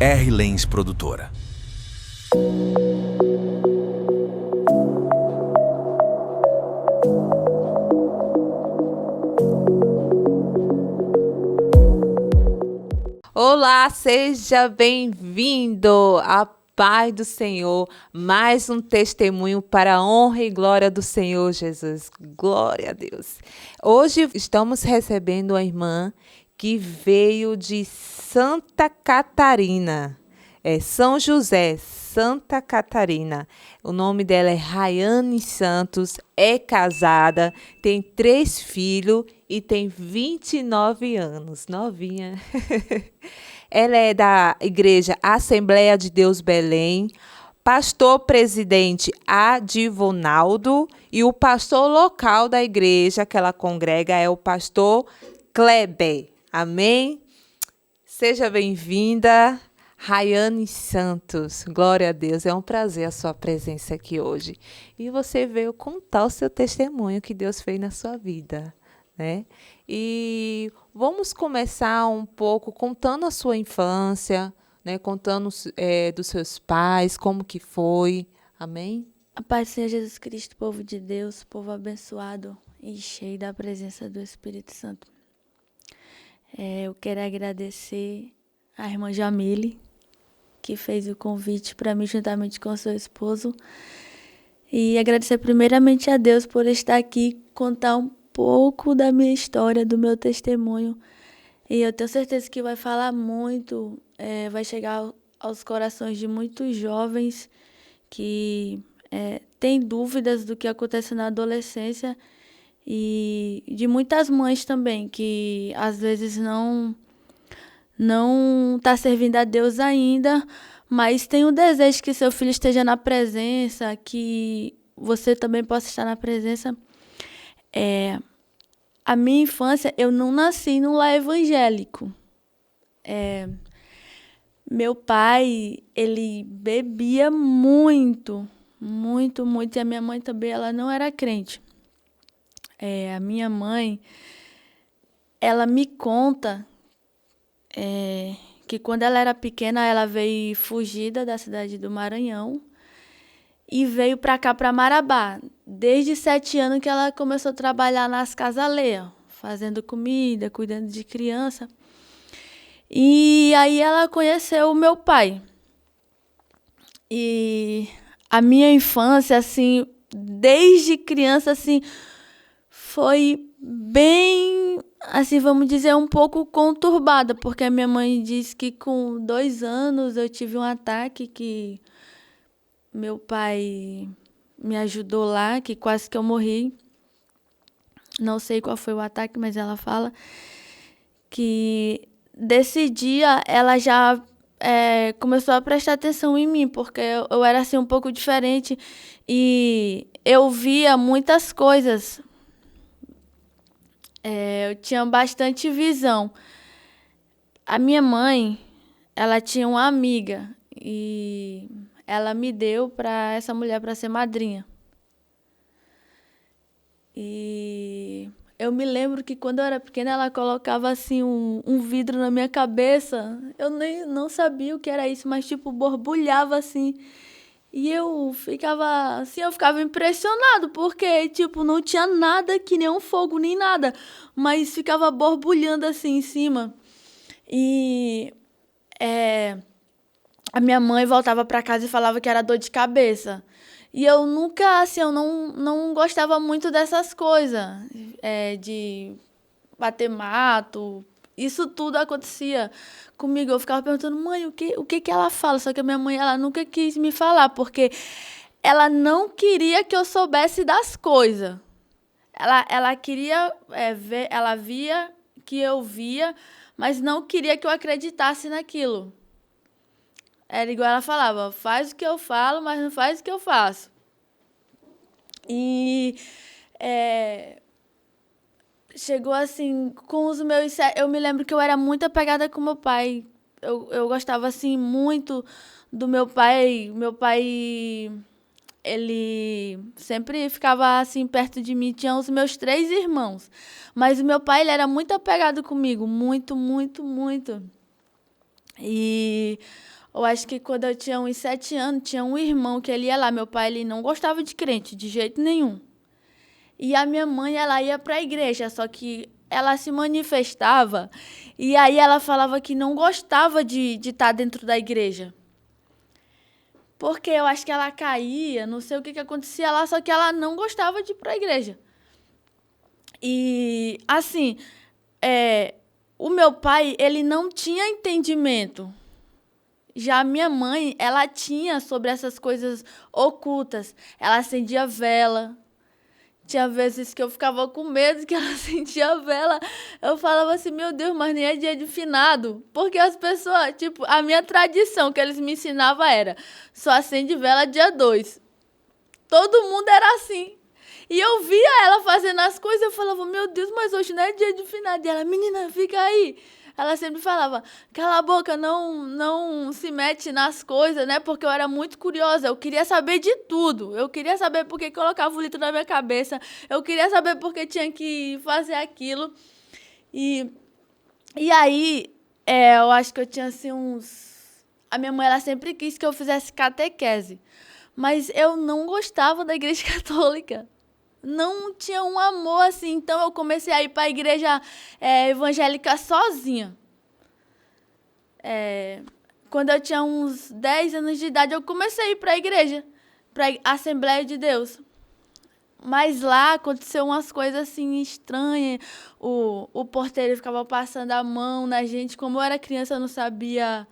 R. Lens Produtora. Olá, seja bem-vindo à paz do Senhor, mais um testemunho para a honra e glória do Senhor Jesus. Glória a Deus. Hoje estamos recebendo a irmã que veio de Santa Catarina, São José, Santa Catarina. O nome dela é Rayane Santos, é casada, tem 3 filhos e tem 29 anos, novinha. Ela é da igreja Assembleia de Deus Belém, pastor presidente Adivonaldo e o pastor local da igreja que ela congrega é o pastor Kleber. Amém? Seja bem-vinda, Rayane Santos. Glória a Deus, é um prazer a sua presença aqui hoje. E você veio contar o seu testemunho que Deus fez na sua vida, né? E vamos começar um pouco contando a sua infância, né? Contando dos seus pais, como que foi. Amém? A paz do Senhor Jesus Cristo, povo de Deus, povo abençoado e cheio da presença do Espírito Santo. Eu quero agradecer à irmã Jamile, que fez o convite para mim juntamente com seu esposo. E agradecer primeiramente a Deus por estar aqui, contar um pouco da minha história, do meu testemunho. E eu tenho certeza que vai falar muito, vai chegar aos corações de muitos jovens que têm dúvidas do que acontece na adolescência e de muitas mães também, que às vezes não está servindo a Deus ainda, mas tem o desejo que seu filho esteja na presença, que você também possa estar na presença. A minha infância, eu não nasci num lar evangélico. Meu pai, ele bebia muito, muito, muito, e a minha mãe também, ela não era crente. A minha mãe, ela me conta que quando ela era pequena, ela veio fugida da cidade do Maranhão e veio para cá, para Marabá. Desde 7 anos que ela começou a trabalhar nas casas alheias, fazendo comida, cuidando de criança. E aí ela conheceu o meu pai. E a minha infância, assim, desde criança, assim, foi bem, assim, vamos dizer, um pouco conturbada, porque a minha mãe disse que com 2 anos eu tive um ataque que meu pai me ajudou lá, que quase que eu morri. Não sei qual foi o ataque, mas ela fala que desse dia ela já começou a prestar atenção em mim, porque eu era assim um pouco diferente e eu via muitas coisas. Eu tinha bastante visão. A minha mãe, ela tinha uma amiga e ela me deu para essa mulher para ser madrinha. E eu me lembro que quando eu era pequena ela colocava assim um vidro na minha cabeça. Eu nem não sabia o que era isso, mas tipo borbulhava assim. E eu ficava impressionado, porque, tipo, não tinha nada que nem um fogo, nem nada. Mas ficava borbulhando assim em cima. E a minha mãe voltava para casa e falava que era dor de cabeça. E eu nunca, assim, eu não gostava muito dessas coisas. De bater mato. Isso tudo acontecia comigo. Eu ficava perguntando, mãe, o que ela fala? Só que a minha mãe, ela nunca quis me falar, porque ela não queria que eu soubesse das coisas. Ela queria ver, ela via que eu via, mas não queria que eu acreditasse naquilo. Era igual ela falava, faz o que eu falo, mas não faz o que eu faço. E chegou assim, com os meus... Eu me lembro que eu era muito apegada com meu pai. Eu gostava, assim, muito do meu pai. Meu pai, ele sempre ficava, assim, perto de mim. Tinha os meus 3 irmãos. Mas o meu pai, ele era muito apegado comigo. Muito, muito, muito. E eu acho que quando eu tinha uns 7 anos, tinha um irmão que ele ia lá. Meu pai, ele não gostava de crente, de jeito nenhum. E a minha mãe, ela ia para a igreja, só que ela se manifestava e aí ela falava que não gostava de estar dentro da igreja. Porque eu acho que ela caía, não sei o que acontecia lá, só que ela não gostava de ir para a igreja. E, assim, o meu pai, ele não tinha entendimento. Já a minha mãe, ela tinha sobre essas coisas ocultas. Ela acendia vela. Tinha vezes que eu ficava com medo que ela acendia vela. Eu falava assim, meu Deus, mas nem é dia de finado. Porque as pessoas, tipo, a minha tradição que eles me ensinavam era só acende vela dia 2. Todo mundo era assim. E eu via ela fazendo as coisas, eu falava, meu Deus, mas hoje não é dia de finado. E ela, menina, fica aí. Ela sempre falava, cala a boca, não se mete nas coisas, né? Porque eu era muito curiosa, eu queria saber de tudo. Eu queria saber por que colocava o litro na minha cabeça. Eu queria saber por que tinha que fazer aquilo. E aí, eu acho que eu tinha assim uns... A minha mãe, ela sempre quis que eu fizesse catequese. Mas eu não gostava da igreja católica. Não tinha um amor assim. Então eu comecei a ir para a igreja evangélica sozinha. Quando eu tinha uns 10 anos de idade, eu comecei a ir para a igreja, para a Assembleia de Deus. Mas lá aconteceu umas coisas assim estranhas. O porteiro ficava passando a mão na gente. Como eu era criança, eu não sabia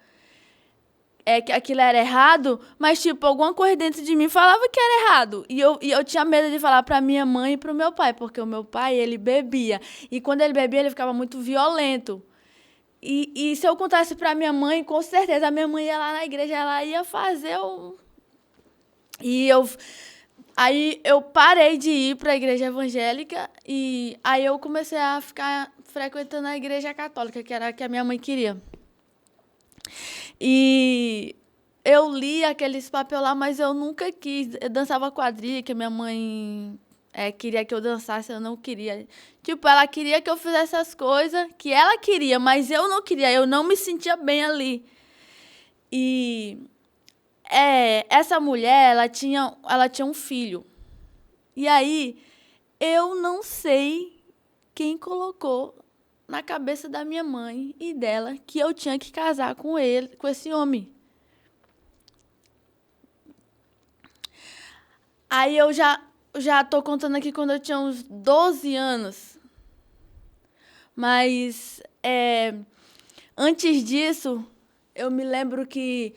que aquilo era errado, mas, tipo, alguma coisa dentro de mim falava que era errado. E eu tinha medo de falar pra minha mãe e pro meu pai, porque o meu pai, ele bebia. E quando ele bebia, ele ficava muito violento. E se eu contasse pra minha mãe, com certeza, a minha mãe ia lá na igreja, ela ia fazer o... Aí eu parei de ir pra igreja evangélica e aí eu comecei a ficar frequentando a igreja católica, que era a que a minha mãe queria. E eu li aqueles papéis lá, mas eu nunca quis. Eu dançava quadrilha, que minha mãe queria que eu dançasse, eu não queria. Tipo, ela queria que eu fizesse as coisas que ela queria, mas eu não queria, eu não me sentia bem ali. E essa mulher, ela tinha um filho. E aí, eu não sei quem colocou na cabeça da minha mãe e dela que eu tinha que casar com esse homem. Aí eu já tô contando aqui quando eu tinha uns 12 anos. Mas antes disso, eu me lembro que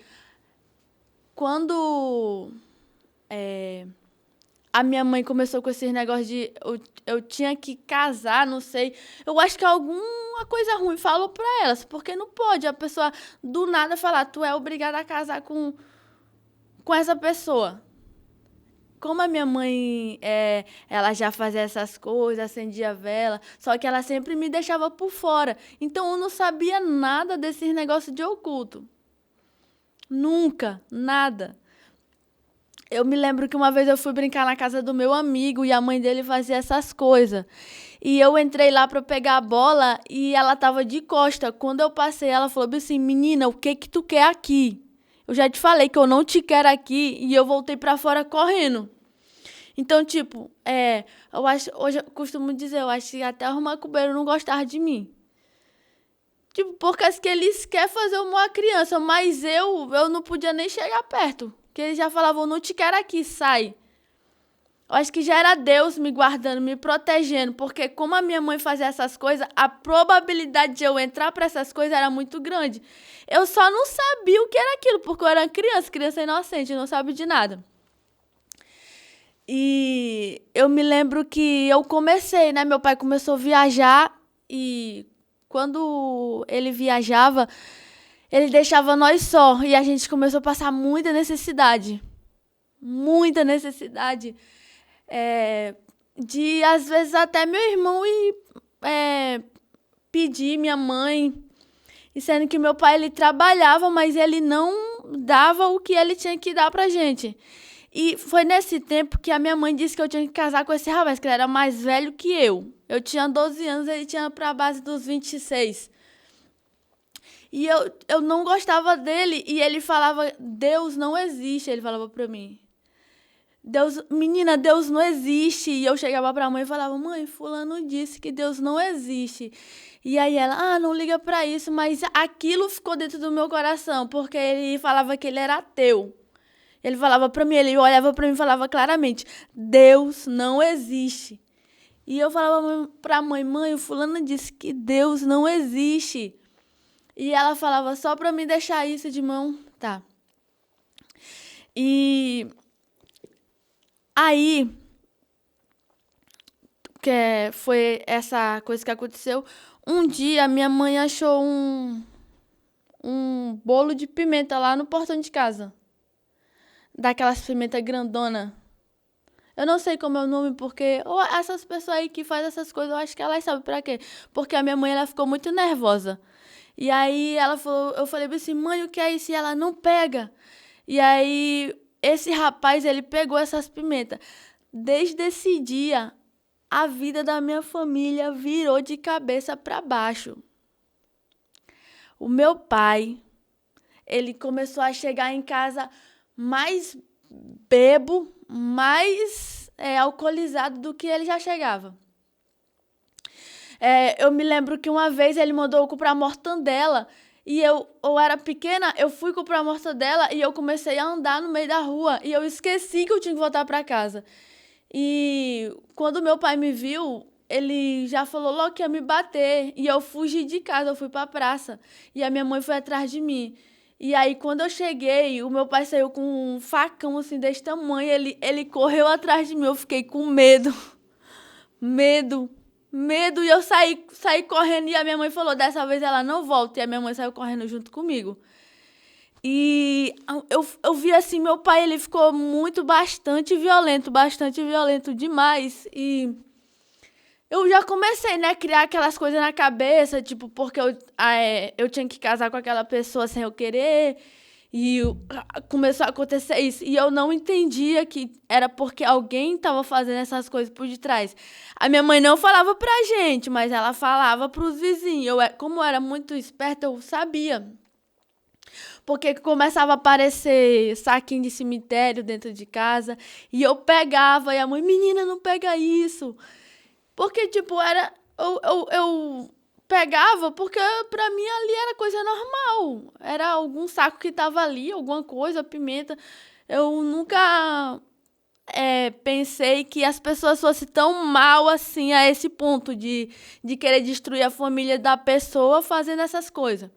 quando a minha mãe começou com esses negócios de eu tinha que casar, não sei. Eu acho que alguma coisa ruim falou pra elas, porque não pode a pessoa do nada falar, tu é obrigada a casar com essa pessoa. Como a minha mãe, ela já fazia essas coisas, acendia vela, só que ela sempre me deixava por fora. Então eu não sabia nada desses negócios de oculto. Nunca, nada. Eu me lembro que uma vez eu fui brincar na casa do meu amigo e a mãe dele fazia essas coisas. E eu entrei lá para pegar a bola e ela estava de costa. Quando eu passei, ela falou assim, menina, o que tu quer aqui? Eu já te falei que eu não te quero aqui e eu voltei para fora correndo. Então, tipo, eu acho, hoje eu costumo dizer, eu acho que até os macumbeiros não gostavam de mim. Tipo, porque que eles querem fazer uma criança, mas eu não podia nem chegar perto. Que eles já falavam, não te quero aqui, sai. Eu acho que já era Deus me guardando, me protegendo, porque como a minha mãe fazia essas coisas, a probabilidade de eu entrar para essas coisas era muito grande. Eu só não sabia o que era aquilo, porque eu era criança inocente, não sabia de nada. E eu me lembro que eu comecei, né? Meu pai começou a viajar e quando ele viajava, ele deixava nós só e a gente começou a passar muita necessidade. Muita necessidade. De, às vezes, até meu irmão ir pedir minha mãe. E sendo que meu pai, ele trabalhava, mas ele não dava o que ele tinha que dar pra gente. E foi nesse tempo que a minha mãe disse que eu tinha que casar com esse rapaz, que ele era mais velho que eu. Eu tinha 12 anos, ele tinha pra base dos 26. E eu não gostava dele. E ele falava, Deus não existe. Ele falava pra mim. Menina, Deus não existe. E eu chegava pra mãe e falava, mãe, fulano disse que Deus não existe. E aí ela, não liga pra isso. Mas aquilo ficou dentro do meu coração, porque ele falava que ele era ateu. Ele falava pra mim, ele olhava pra mim e falava claramente, Deus não existe. E eu falava pra mãe, o fulano disse que Deus não existe. E ela falava só pra me deixar isso de mão, tá. E aí, que foi essa coisa que aconteceu, um dia minha mãe achou um bolo de pimenta lá no portão de casa. Daquelas pimenta grandona. Eu não sei como é o nome, porque essas pessoas aí que fazem essas coisas, eu acho que elas sabem pra quê. Porque a minha mãe, ela ficou muito nervosa. E aí ela falou, eu falei assim, mãe, o que é isso? E ela, não pega. E aí esse rapaz, ele pegou essas pimentas. Desde esse dia, a vida da minha família virou de cabeça para baixo. O meu pai, ele começou a chegar em casa mais bebo, mais alcoolizado do que ele já chegava. Eu me lembro que uma vez ele mandou eu comprar mortandela e eu era pequena, eu fui comprar mortadela e eu comecei a andar no meio da rua e eu esqueci que eu tinha que voltar para casa. E quando meu pai me viu, ele já falou logo que ia me bater e eu fugi de casa, eu fui para a praça e a minha mãe foi atrás de mim. E aí, quando eu cheguei, o meu pai saiu com um facão assim desse tamanho, ele correu atrás de mim, eu fiquei com medo, e eu saí correndo e a minha mãe falou, dessa vez ela não volta, e a minha mãe saiu correndo junto comigo. E eu vi assim, meu pai, ele ficou bastante violento demais, e eu já comecei, né, a criar aquelas coisas na cabeça, tipo, porque eu tinha que casar com aquela pessoa sem eu querer, e começou a acontecer isso. E eu não entendia que era porque alguém estava fazendo essas coisas por detrás. A minha mãe não falava pra gente, mas ela falava pros vizinhos. Como eu era muito esperta, eu sabia. Porque começava a aparecer saquinho de cemitério dentro de casa, e eu pegava, e a mãe, menina, não pega isso. Porque, tipo, eu pegava porque pra mim ali era coisa normal. Era algum saco que tava ali, alguma coisa, pimenta. Eu nunca pensei que as pessoas fossem tão mal assim a esse ponto de querer destruir a família da pessoa fazendo essas coisas.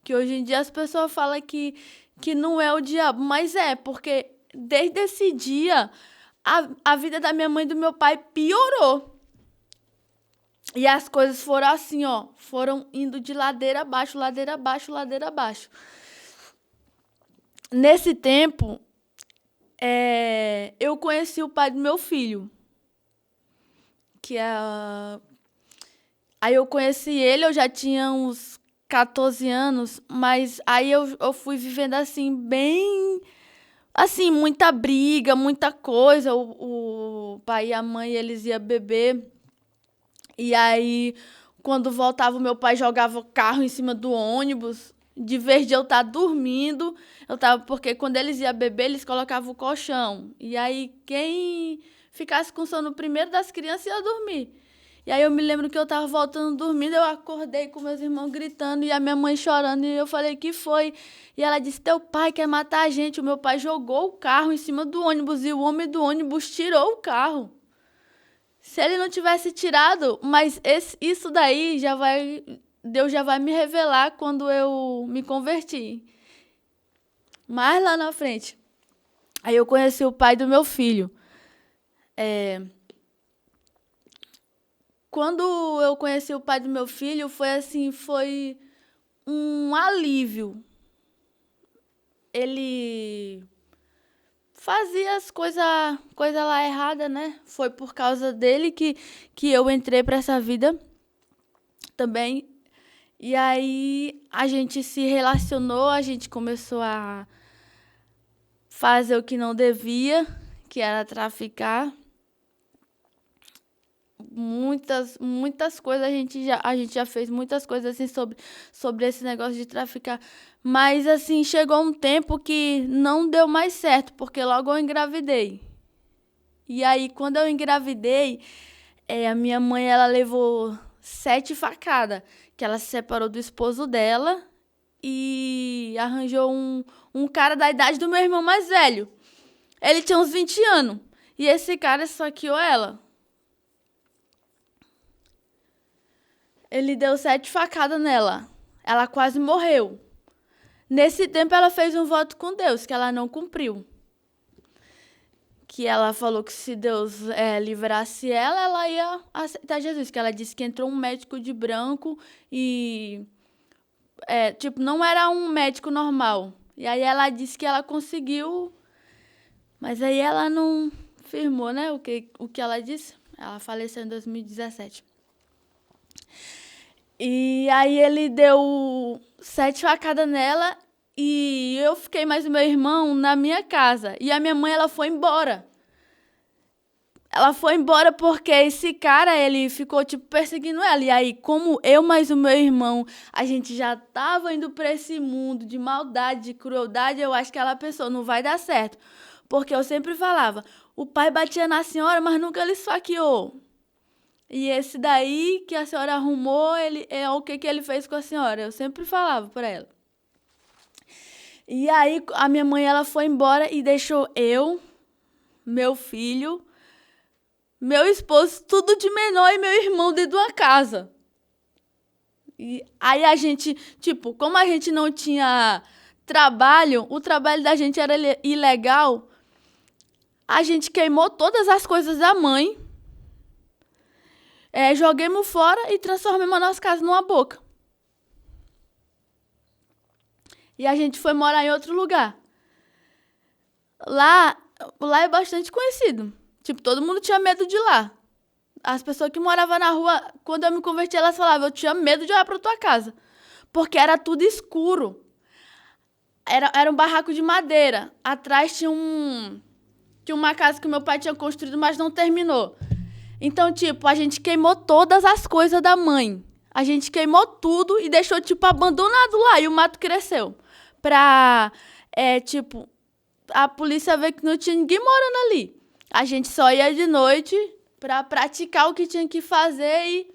Que hoje em dia as pessoas falam que não é o diabo, mas porque desde esse dia a vida da minha mãe e do meu pai piorou. E as coisas foram assim, foram indo de ladeira abaixo, ladeira abaixo, ladeira abaixo. Nesse tempo, eu conheci o pai do meu filho. Aí eu conheci ele, eu já tinha uns 14 anos, mas aí eu fui vivendo assim, bem... Assim, muita briga, muita coisa. O pai e a mãe, eles iam beber. E aí, quando voltava, o meu pai jogava o carro em cima do ônibus. De vez de eu estar dormindo, porque quando eles iam beber, eles colocavam o colchão. E aí, quem ficasse com sono primeiro das crianças ia dormir. E aí, eu me lembro que eu estava voltando dormindo, eu acordei com meus irmãos gritando e a minha mãe chorando. E eu falei, que foi? E ela disse, teu pai quer matar a gente. O meu pai jogou o carro em cima do ônibus e o homem do ônibus tirou o carro. Se ele não tivesse tirado, mas isso daí Deus já vai me revelar quando eu me converti. Mais lá na frente. Aí eu conheci o pai do meu filho. Quando eu conheci o pai do meu filho, foi um alívio. Ele fazia as coisas lá erradas, né? Foi por causa dele que eu entrei para essa vida também. E aí a gente se relacionou, a gente começou a fazer o que não devia, que era traficar. muitas coisas, a gente já fez muitas coisas assim sobre esse negócio de traficar. Mas assim, chegou um tempo que não deu mais certo, porque logo eu engravidei. E aí, quando eu engravidei, a minha mãe, ela levou 7 facadas, que ela se separou do esposo dela e arranjou um cara da idade do meu irmão mais velho. Ele tinha uns 20 anos. E esse cara esfaqueou ela. Ele deu 7 facadas nela. Ela quase morreu. Nesse tempo, ela fez um voto com Deus, que ela não cumpriu. Que ela falou que se Deus livrasse ela, ela ia aceitar Jesus. Que ela disse que entrou um médico de branco e... não era um médico normal. E aí ela disse que ela conseguiu... Mas aí ela não firmou, né, o que ela disse. Ela faleceu em 2017. E aí ele deu 7 facadas nela e eu fiquei mais o meu irmão na minha casa. E a minha mãe, ela foi embora. Ela foi embora porque esse cara, ele ficou, perseguindo ela. E aí, como eu mais o meu irmão, a gente já tava indo pra esse mundo de maldade, de crueldade, eu acho que ela pensou, não vai dar certo. Porque eu sempre falava, o pai batia na senhora, mas nunca ele esfaqueou. E esse daí que a senhora arrumou, o que ele fez com a senhora? Eu sempre falava para ela. E aí a minha mãe, ela foi embora e deixou eu, meu filho, meu esposo, tudo de menor e meu irmão dentro de uma casa. E aí a gente, como a gente não tinha trabalho, o trabalho da gente era ilegal, a gente queimou todas as coisas da mãe, joguemos fora e transformamos a nossa casa numa boca. E a gente foi morar em outro lugar. Lá é bastante conhecido. Todo mundo tinha medo de lá. As pessoas que moravam na rua, quando eu me converti, elas falavam, eu tinha medo de olhar pra tua casa. Porque era tudo escuro. Era um barraco de madeira. Atrás tinha uma casa que meu pai tinha construído, mas não terminou. Então, a gente queimou todas as coisas da mãe. A gente queimou tudo e deixou, abandonado lá. E o mato cresceu. Pra, a polícia ver que não tinha ninguém morando ali. A gente só ia de noite pra praticar o que tinha que fazer.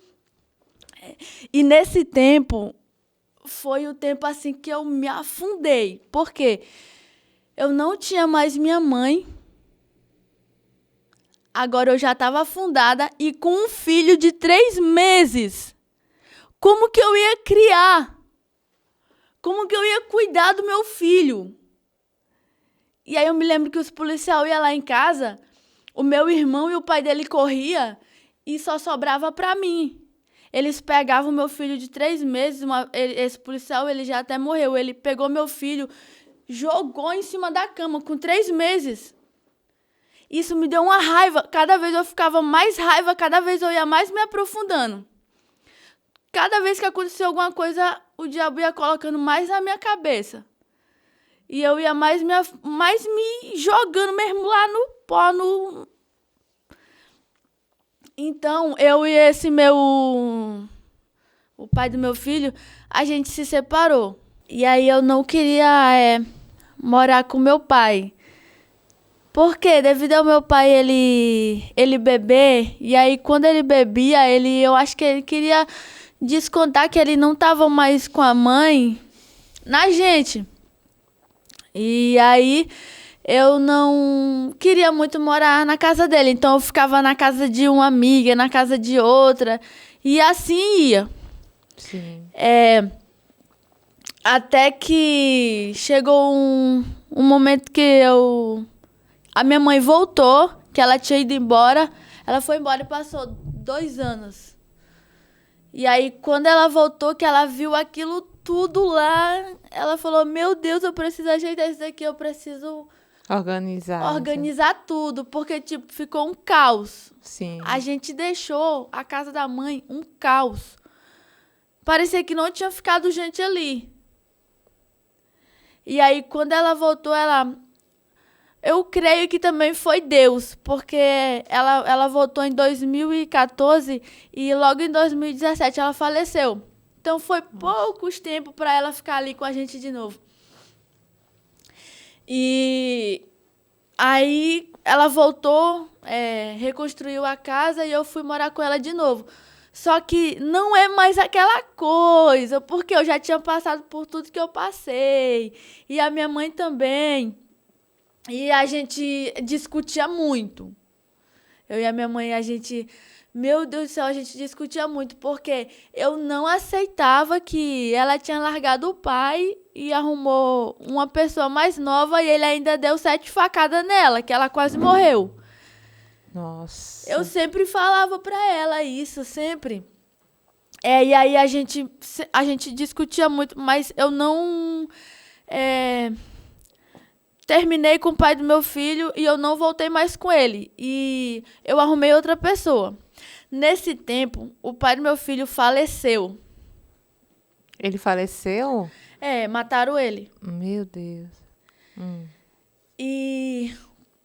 E nesse tempo, foi o tempo assim que eu me afundei. Por quê? Eu não tinha mais minha mãe. Agora eu já estava afundada e com um filho de 3 meses. Como que eu ia criar? Como que eu ia cuidar do meu filho? E aí eu me lembro que os policiais iam lá em casa, o meu irmão e o pai dele corria e só sobrava para mim. Eles pegavam meu filho de 3 meses, esse policial ele já até morreu, ele pegou meu filho, jogou em cima da cama com 3 meses. Isso me deu uma raiva. Cada vez eu ficava mais raiva, cada vez eu ia mais me aprofundando. Cada vez que acontecia alguma coisa, o diabo ia colocando mais na minha cabeça. E eu ia mais me jogando mesmo lá no pó. Então, eu e o pai do meu filho, a gente se separou. E aí eu não queria morar com meu pai. Porque devido ao meu pai ele beber, e aí quando ele bebia, eu acho que ele queria descontar que ele não estava mais com a mãe na gente. E aí eu não queria muito morar na casa dele, então eu ficava na casa de uma amiga, na casa de outra, e assim ia. Sim. Até que chegou um momento que a minha mãe voltou, que ela tinha ido embora. Ela foi embora e passou 2 anos. E aí, quando ela voltou, que ela viu aquilo tudo lá, ela falou, meu Deus, eu preciso ajeitar isso daqui, eu preciso organizar tudo, porque, ficou um caos. Sim. A gente deixou a casa da mãe um caos. Parecia que não tinha ficado gente ali. E aí, quando ela voltou, ela... eu creio que também foi Deus, porque ela voltou em 2014 e logo em 2017 ela faleceu. Então foi poucos tempos para ela ficar ali com a gente de novo. E aí ela voltou, reconstruiu a casa e eu fui morar com ela de novo. Só que não é mais aquela coisa, porque eu já tinha passado por tudo que eu passei. E a minha mãe também. E a gente discutia muito. Eu e a minha mãe, meu Deus do céu, a gente discutia muito, porque eu não aceitava que ela tinha largado o pai e arrumou uma pessoa mais nova e ele ainda deu 7 facadas nela, que ela quase morreu. Nossa. Eu sempre falava pra ela isso, sempre. E aí a gente discutia muito, mas eu não terminei com o pai do meu filho e eu não voltei mais com ele. E eu arrumei outra pessoa. Nesse tempo, o pai do meu filho faleceu. Ele faleceu? Mataram ele. Meu Deus. E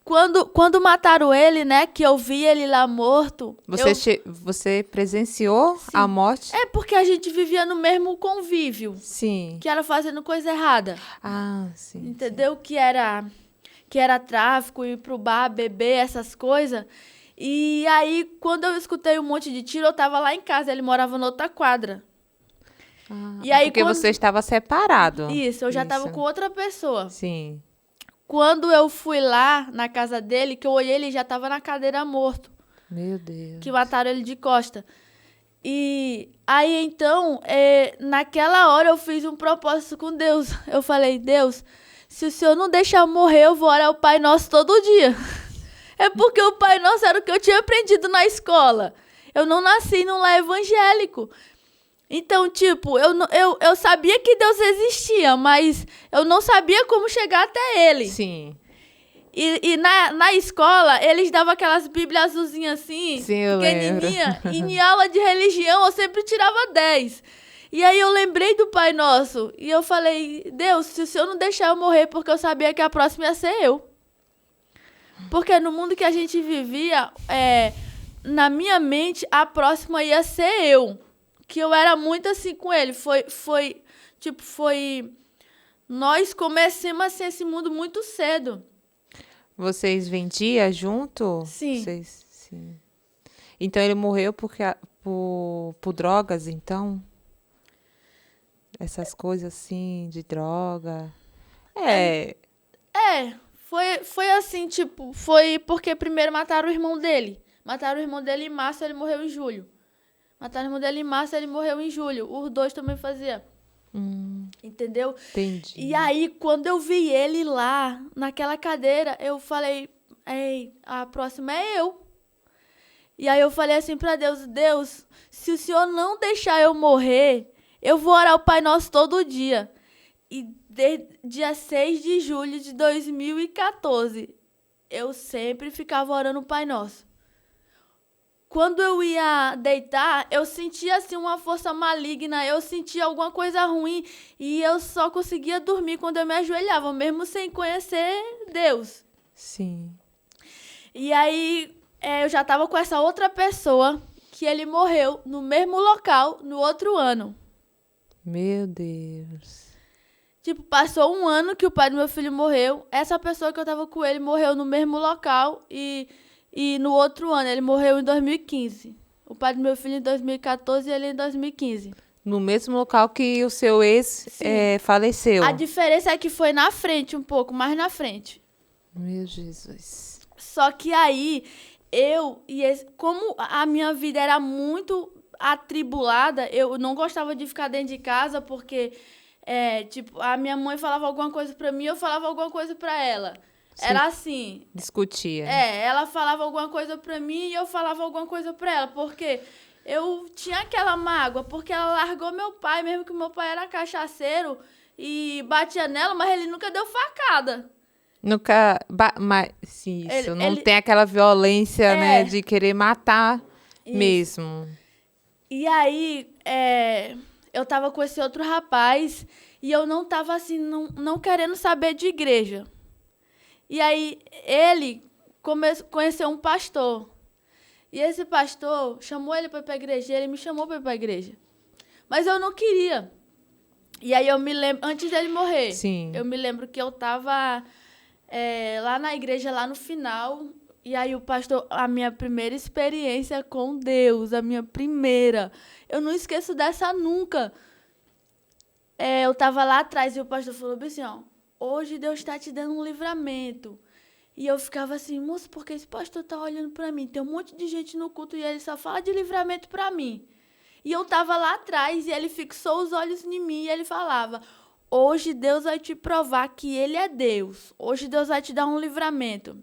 quando mataram ele, né, que eu vi ele lá morto... Você presenciou Sim. a morte? Porque a gente vivia no mesmo convívio. Sim. Que era fazendo coisa errada. Ah, sim. Entendeu? Sim. Que era tráfico, ir pro bar, beber, essas coisas. E aí, quando eu escutei um monte de tiro, eu tava lá em casa. Ele morava na outra quadra. E aí, porque você estava separado. Isso, eu já tava com outra pessoa. Sim. Quando eu fui lá na casa dele, que eu olhei, ele já tava na cadeira morto. Meu Deus. Que mataram ele de costa. E aí, então, naquela hora eu fiz um propósito com Deus. Eu falei, Deus, se o Senhor não deixar eu morrer, eu vou orar o Pai Nosso todo dia. É porque o Pai Nosso era o que eu tinha aprendido na escola. Eu não nasci num lar evangélico. Então, tipo, eu sabia que Deus existia, mas eu não sabia como chegar até ele. Sim. E na escola, eles davam aquelas bíblias azulzinhas assim, sim, pequenininha. E em aula de religião, eu sempre tirava 10. E aí eu lembrei do Pai Nosso. E eu falei, Deus, se o Senhor não deixar eu morrer, porque eu sabia que a próxima ia ser eu. Porque no mundo que a gente vivia, na minha mente, a próxima ia ser eu. Que eu era muito assim com ele. Nós começamos assim, esse mundo muito cedo. Vocês vendiam junto? Sim. Sim. Então ele morreu por drogas, então? Essas coisas assim, de droga. Foi assim, tipo, foi porque primeiro mataram o irmão dele. Mataram o irmão dele em março, ele morreu em julho. Mataram o irmão dele em março, ele morreu em julho. Os dois também faziam. Entendeu? Entendi. E aí, quando eu vi ele lá, naquela cadeira, eu falei, a próxima é eu. E aí eu falei assim pra Deus, Deus, se o Senhor não deixar eu morrer, eu vou orar o Pai Nosso todo dia. E dia 6 de julho de 2014, eu sempre ficava orando o Pai Nosso. Quando eu ia deitar, eu sentia assim uma força maligna, eu sentia alguma coisa ruim e eu só conseguia dormir quando eu me ajoelhava, mesmo sem conhecer Deus. Sim. E aí eu já estava com essa outra pessoa que ele morreu no mesmo local no outro ano. Meu Deus. Tipo, passou um ano que o pai do meu filho morreu, essa pessoa que eu estava com ele morreu no mesmo local e no outro ano, ele morreu em 2015. O pai do meu filho em 2014 e ele em 2015. No mesmo local que o seu ex faleceu. A diferença é que foi na frente, um pouco mais na frente. Meu Jesus. Só que aí, como a minha vida era muito atribulada, eu não gostava de ficar dentro de casa, porque a minha mãe falava alguma coisa pra mim, eu falava alguma coisa pra ela. Sim. Era assim. Discutia. Ela falava alguma coisa pra mim e eu falava alguma coisa pra ela, porque eu tinha aquela mágoa, porque ela largou meu pai, mesmo que meu pai era cachaceiro e batia nela, mas ele nunca deu facada. Nunca, mas isso, não tem aquela violência, né, de querer matar mesmo. E aí, eu tava com esse outro rapaz e eu não tava assim, não querendo saber de igreja. E aí ele conheceu um pastor. E esse pastor chamou ele para ir para a igreja. E ele me chamou para ir para a igreja. Mas eu não queria. E aí eu me lembro, antes dele morrer, Sim. eu me lembro que eu estava lá na igreja, lá no final. E aí o pastor, a minha primeira experiência com Deus, a minha primeira. Eu não esqueço dessa nunca. Eu estava lá atrás e o pastor falou assim, ó, hoje Deus está te dando um livramento. E eu ficava assim, moço, por que esse pastor está olhando para mim? Tem um monte de gente no culto e ele só fala de livramento para mim. E eu estava lá atrás e ele fixou os olhos em mim e ele falava, hoje Deus vai te provar que ele é Deus. Hoje Deus vai te dar um livramento.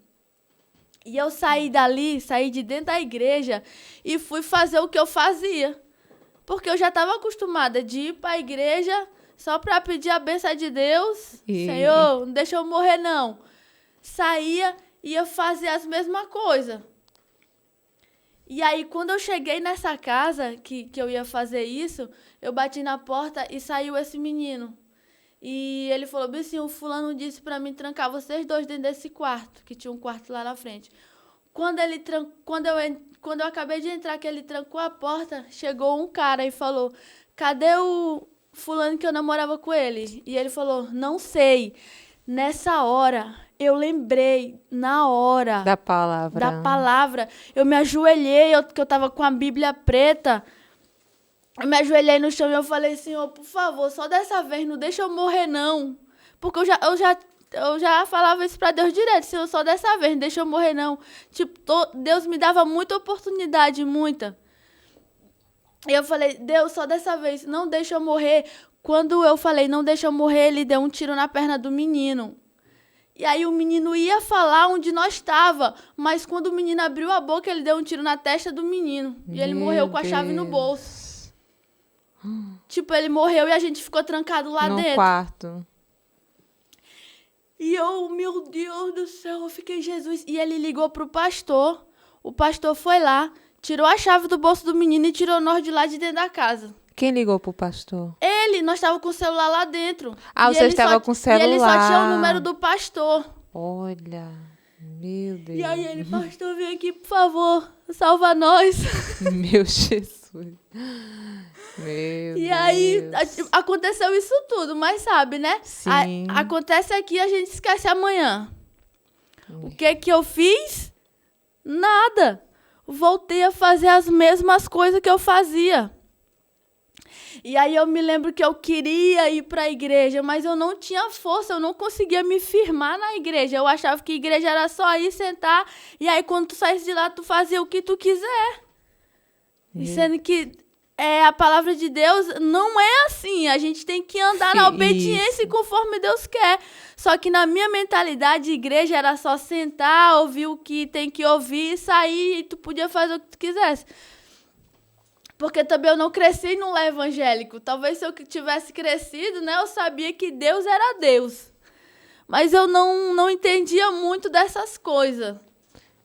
E eu saí dali, saí de dentro da igreja e fui fazer o que eu fazia. Porque eu já estava acostumada de ir para a igreja só para pedir a bênção de Deus. Senhor, não deixa eu morrer, não. Saía e ia fazer as mesmas coisas. E aí, quando eu cheguei nessa casa que eu ia fazer isso, eu bati na porta e saiu esse menino. E ele falou, assim, o fulano disse para mim trancar vocês dois dentro desse quarto, que tinha um quarto lá na frente. Quando eu acabei de entrar, que ele trancou a porta, chegou um cara e falou, cadê o fulano que eu namorava com ele? E ele falou, não sei. Nessa hora, eu lembrei, na hora Da palavra. Eu me ajoelhei, que eu estava com a Bíblia preta. Eu me ajoelhei no chão e eu falei, Senhor, por favor, só dessa vez não deixa eu morrer, não. Porque eu já falava isso para Deus direto, Senhor, só dessa vez, não deixa eu morrer, não. Tipo, Deus me dava muita oportunidade, muita. E eu falei, Deus, só dessa vez, não deixa eu morrer. Quando eu falei, não deixa eu morrer, ele deu um tiro na perna do menino. E aí o menino ia falar onde nós estava, mas quando o menino abriu a boca, ele deu um tiro na testa do menino. E ele morreu com a chave no bolso. Tipo, ele morreu e a gente ficou trancado lá dentro. No quarto. E eu, meu Deus do céu, eu fiquei, Jesus. E ele ligou pro pastor. O pastor foi lá, tirou a chave do bolso do menino e tirou nós de lá de dentro da casa. Quem ligou pro pastor? Nós estávamos com o celular lá dentro. Você estava com o celular. E ele só tinha o número do pastor. Olha, meu Deus. E aí ele, pastor, vem aqui, por favor, salva nós. Meu Jesus. Meu Deus. E aí aconteceu isso tudo, mas sabe, né? Sim. Acontece aqui, a gente esquece amanhã. O que eu fiz? Nada. Voltei a fazer as mesmas coisas que eu fazia. E aí eu me lembro que eu queria ir para a igreja, mas eu não tinha força, eu não conseguia me firmar na igreja. Eu achava que a igreja era só ir sentar, e aí quando tu saísse de lá, tu fazia o que tu quiser. E sendo que a palavra de Deus não é assim. A gente tem que andar na obediência conforme Deus quer. Só que na minha mentalidade, a igreja era só sentar, ouvir o que tem que ouvir, sair, e tu podia fazer o que tu quisesse. Porque também eu não cresci num lar evangélico. Talvez se eu tivesse crescido, né, eu sabia que Deus era Deus. Mas eu não entendia muito dessas coisas.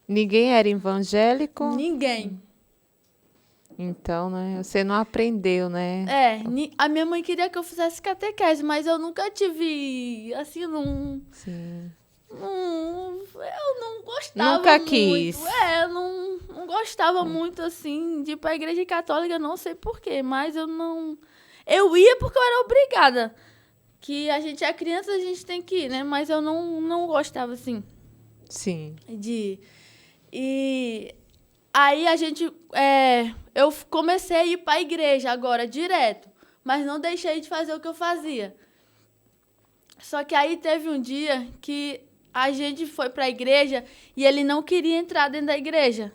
Ninguém era evangélico? Ninguém. Então, né, você não aprendeu, né? A minha mãe queria que eu fizesse catequese, mas eu nunca tive, assim, Sim. Eu não gostava Nunca muito. quis. Eu não gostava muito, assim, de ir pra igreja católica, não sei porquê, mas eu não... Eu ia porque eu era obrigada. Que a gente é criança, a gente tem que ir, né? Mas eu não gostava, assim. Sim. E aí a gente... eu comecei a ir pra igreja agora, direto. Mas não deixei de fazer o que eu fazia. Só que aí teve um dia que a gente foi para a igreja e ele não queria entrar dentro da igreja.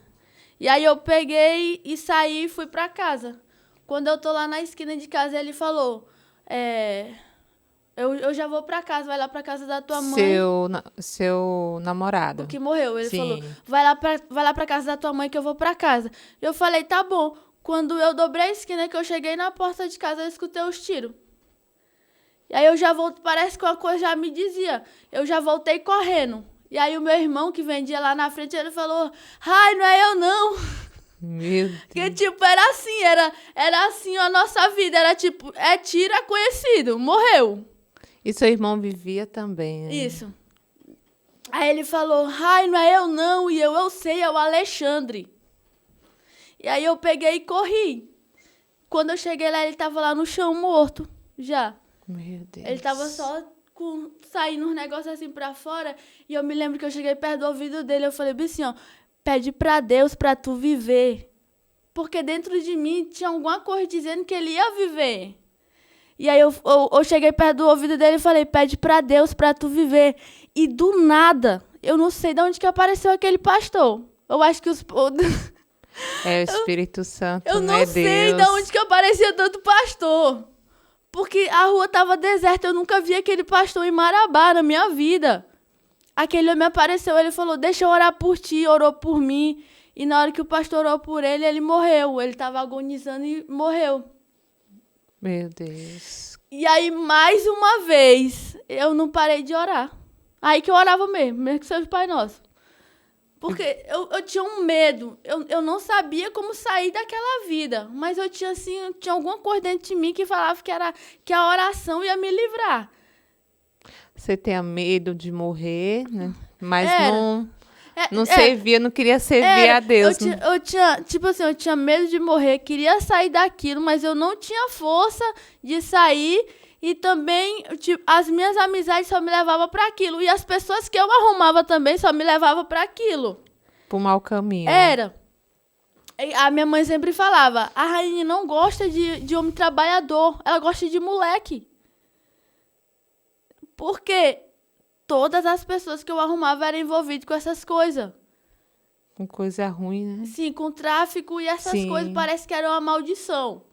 E aí eu peguei e saí e fui para casa. Quando eu tô lá na esquina de casa, ele falou, eu já vou para casa, vai lá para casa da tua mãe. Seu namorado. O que morreu. Ele Sim. falou, vai lá para casa da tua mãe que eu vou para casa. Eu falei, tá bom. Quando eu dobrei a esquina, que eu cheguei na porta de casa, eu escutei os tiros. E aí eu já volto, parece que uma coisa já me dizia. Eu já voltei correndo. E aí o meu irmão que vendia lá na frente, ele falou, ai, não é eu não. Meu Deus. Porque, tipo, era assim a nossa vida. Era tipo, tiro, é conhecido, morreu. E seu irmão vivia também, né? Isso. Aí ele falou, ai, não é eu não, e eu sei, é o Alexandre. E aí eu peguei e corri. Quando eu cheguei lá, ele tava lá no chão morto, já. Meu Deus. Ele tava só saindo uns negócios assim pra fora, e eu me lembro que eu cheguei perto do ouvido dele, eu falei bem assim, ó, pede pra Deus pra tu viver. Porque dentro de mim tinha alguma coisa dizendo que ele ia viver. E aí eu cheguei perto do ouvido dele e falei, pede pra Deus pra tu viver. E do nada, eu não sei de onde que apareceu aquele pastor. Eu acho que É o Espírito Santo, eu né, não sei de onde que aparecia tanto pastor. Porque a rua tava deserta, eu nunca vi aquele pastor em Marabá na minha vida. Aquele homem apareceu, ele falou, deixa eu orar por ti, orou por mim. E na hora que o pastor orou por ele, ele morreu. Ele tava agonizando e morreu. Meu Deus. E aí, mais uma vez, eu não parei de orar. Aí que eu orava mesmo que seja o Pai Nosso. Porque eu tinha um medo. Eu não sabia como sair daquela vida. Mas eu tinha, assim, tinha alguma coisa dentro de mim que falava que a oração ia me livrar. Você tinha medo de morrer, né? Mas não servia, não queria servir a Deus. Eu tinha, tipo assim, eu tinha medo de morrer, queria sair daquilo, mas eu não tinha força de sair. E também, tipo, as minhas amizades só me levavam para aquilo. E as pessoas que eu arrumava também só me levavam para aquilo. Pro mau caminho. Era. A minha mãe sempre falava, a Rainha não gosta de homem trabalhador, ela gosta de moleque. Porque todas as pessoas que eu arrumava eram envolvidas com essas coisas. Com coisa ruim, né? Sim, com tráfico e essas Sim. coisas parece que era uma maldição.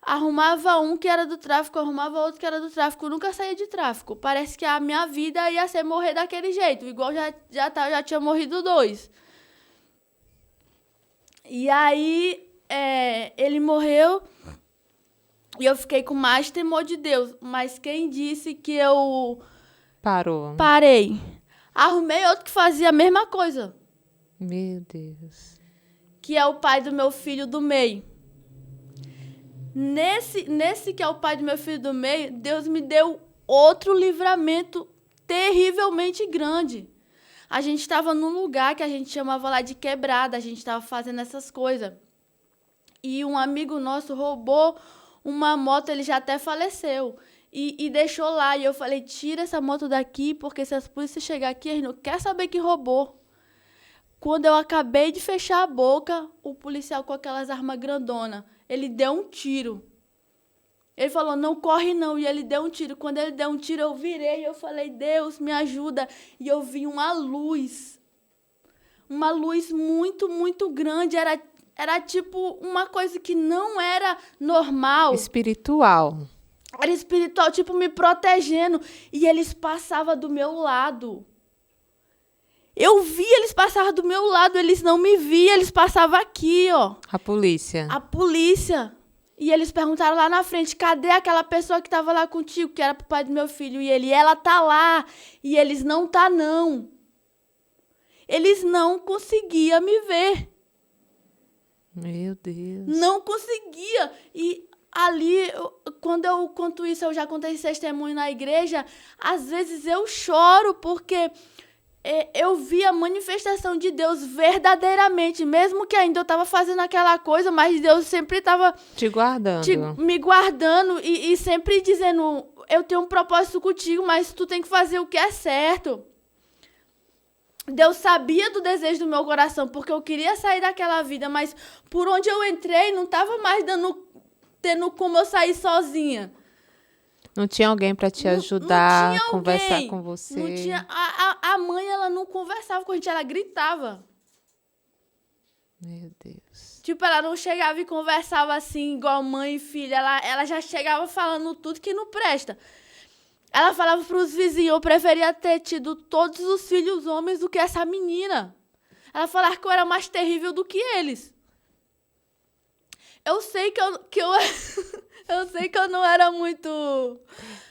Arrumava um que era do tráfico, arrumava outro que era do tráfico. Eu nunca saía de tráfico. Parece que a minha vida ia ser morrer daquele jeito. Igual já tinha morrido 2. E aí, ele morreu e eu fiquei com mais temor de Deus. Mas quem disse que eu parei? Arrumei outro que fazia a mesma coisa. Meu Deus. Que é o pai do meu filho do meio. Nesse que é o pai do meu filho do meio, Deus me deu outro livramento terrivelmente grande. A gente estava num lugar que a gente chamava lá de quebrada, a gente estava fazendo essas coisas. E um amigo nosso roubou uma moto, ele já até faleceu, e deixou lá. E eu falei, tira essa moto daqui, porque se as polícias chegarem aqui, eles não querem saber que roubou. Quando eu acabei de fechar a boca, o policial com aquelas armas grandonas, ele deu um tiro. Ele falou, não corre não, e ele deu um tiro. Quando ele deu um tiro, eu virei e eu falei, Deus, me ajuda. E eu vi uma luz muito, muito grande. Era tipo uma coisa que não era normal. Espiritual. Era espiritual, tipo me protegendo. E eles passavam do meu lado. Eu vi, eles passavam do meu lado, eles não me viam, eles passavam aqui, ó. A polícia. A polícia. E eles perguntaram lá na frente, cadê aquela pessoa que estava lá contigo, que era pro pai do meu filho? E ela tá lá. E eles, não tá não. Eles não conseguiam me ver. Meu Deus. Não conseguia. E ali, quando eu conto isso, eu já contei esse testemunho na igreja, às vezes eu choro, porque eu vi a manifestação de Deus verdadeiramente, mesmo que ainda eu estava fazendo aquela coisa, mas Deus sempre estava te guardando, me guardando e sempre dizendo, eu tenho um propósito contigo, mas tu tem que fazer o que é certo. Deus sabia do desejo do meu coração, porque eu queria sair daquela vida, mas por onde eu entrei não estava mais tendo como eu sair sozinha. Não tinha alguém para te ajudar, não conversar com você. Não tinha. A mãe, ela não conversava com a gente, ela gritava. Meu Deus. Tipo, ela não chegava e conversava assim, igual mãe e filha. Ela já chegava falando tudo que não presta. Ela falava pros vizinhos, eu preferia ter tido todos os filhos homens do que essa menina. Ela falava que eu era mais terrível do que eles. Eu sei que eu sei que eu não era muito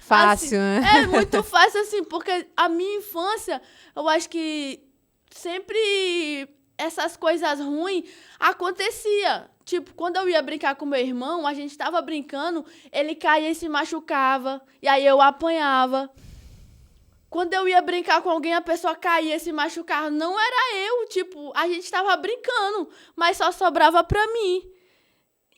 fácil, assim, né? É muito fácil, assim, porque a minha infância, eu acho que sempre essas coisas ruins acontecia. Tipo, quando eu ia brincar com meu irmão, a gente tava brincando, ele caía e se machucava, e aí eu apanhava. Quando eu ia brincar com alguém, a pessoa caía e se machucava. Não era eu, tipo, a gente tava brincando, mas só sobrava pra mim.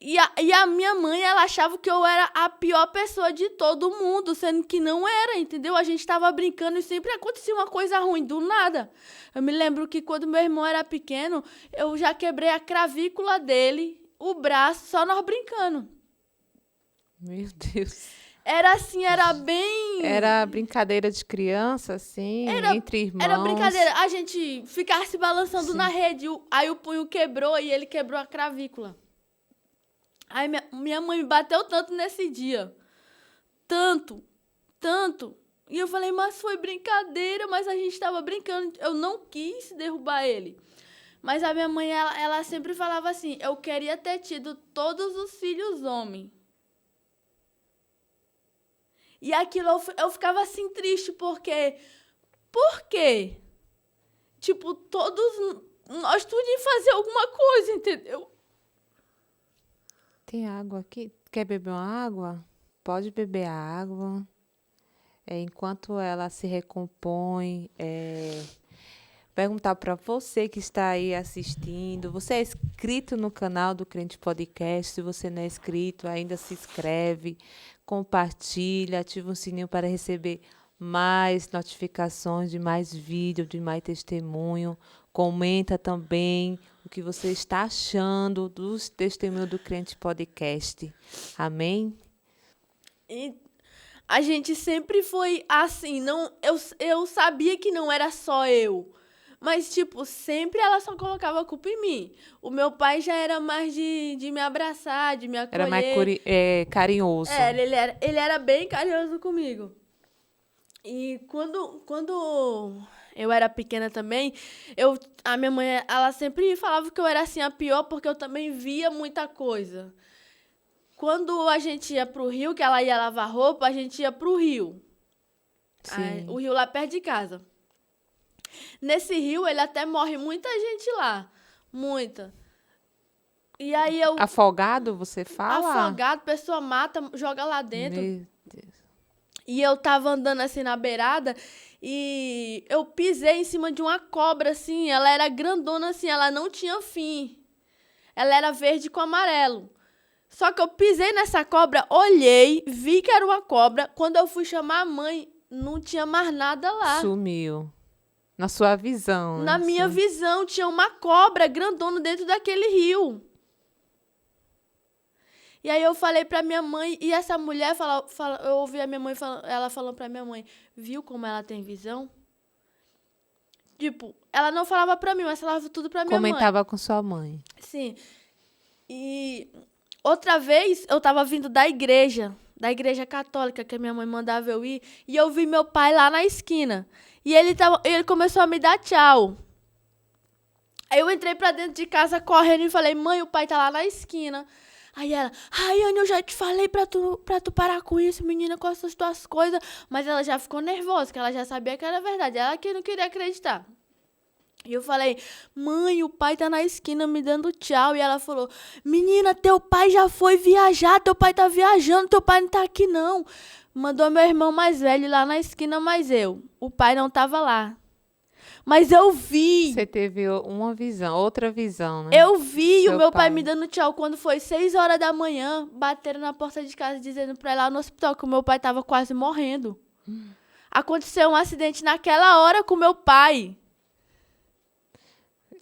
E a minha mãe, ela achava que eu era a pior pessoa de todo mundo, sendo que não era, entendeu? A gente tava brincando e sempre acontecia uma coisa ruim, do nada. Eu me lembro que quando meu irmão era pequeno, eu já quebrei a clavícula dele, o braço, só nós brincando. Meu Deus. Era assim, era bem... Era brincadeira de criança, assim, entre irmãos. Era brincadeira. A gente ficava se balançando Sim. na rede, aí o punho quebrou e ele quebrou a clavícula. Aí minha mãe me bateu tanto nesse dia. Tanto. E eu falei, mas foi brincadeira, mas a gente estava brincando. Eu não quis derrubar ele. Mas a minha mãe, ela sempre falava assim, eu queria ter tido todos os filhos homens. E aquilo eu ficava assim triste, porque... Por quê? Tipo, todos nós tudinho fazer alguma coisa, entendeu? Tem água aqui? Quer beber uma água? Pode beber a água. Enquanto ela se recompõe, perguntar para você que está aí assistindo. Você é inscrito no canal do Crente Podcast? Se você não é inscrito, ainda se inscreve, compartilha, ativa o sininho para receber mais notificações de mais vídeo, de mais testemunho. Comenta também o que você está achando dos testemunhos do Crente Podcast. Amém? E a gente sempre foi assim, não, eu sabia que não era só eu. Mas, tipo, sempre ela só colocava a culpa em mim. O meu pai já era mais de me abraçar, de me acolher. Era mais carinhoso. Ele era bem carinhoso comigo. E quando eu era pequena também, a minha mãe, ela sempre falava que eu era assim a pior, porque eu também via muita coisa. Quando a gente ia pro rio, que ela ia lavar roupa, a gente ia pro rio. Sim. O rio lá perto de casa. Nesse rio, ele até morre muita gente lá. Muita. E aí eu... Afogado, você fala? Afogado, pessoa mata, joga lá dentro. Meu Deus. E eu tava andando assim na beirada e eu pisei em cima de uma cobra, assim. Ela era grandona, assim, ela não tinha fim. Ela era verde com amarelo. Só que eu pisei nessa cobra, olhei, vi que era uma cobra. Quando eu fui chamar a mãe, não tinha mais nada lá. Sumiu. Na sua visão. Na minha visão, tinha uma cobra grandona dentro daquele rio. E aí eu falei pra minha mãe, e essa mulher, eu ouvi a minha mãe, ela falando pra minha mãe, viu como ela tem visão? Tipo, ela não falava pra mim, mas falava tudo pra minha mãe. Comentava com sua mãe. Sim. E outra vez, eu tava vindo da igreja católica, que a minha mãe mandava eu ir, e eu vi meu pai lá na esquina. E ele começou a me dar tchau. Aí eu entrei pra dentro de casa correndo e falei, mãe, o pai tá lá na esquina. Aí ela, Anne, eu já te falei pra tu parar com isso, menina, com essas tuas coisas. Mas ela já ficou nervosa, porque ela já sabia que era verdade. Ela que não queria acreditar. E eu falei, mãe, o pai tá na esquina me dando tchau. E ela falou, menina, teu pai já foi viajar, teu pai tá viajando, teu pai não tá aqui não. Mandou meu irmão mais velho lá na esquina, mas o pai não tava lá. Mas eu vi. Você teve uma visão, outra visão, né? Eu vi o meu pai me dando tchau quando foi 6 horas da manhã, bateram na porta de casa dizendo pra ir lá no hospital que o meu pai tava quase morrendo. Aconteceu um acidente naquela hora com o meu pai.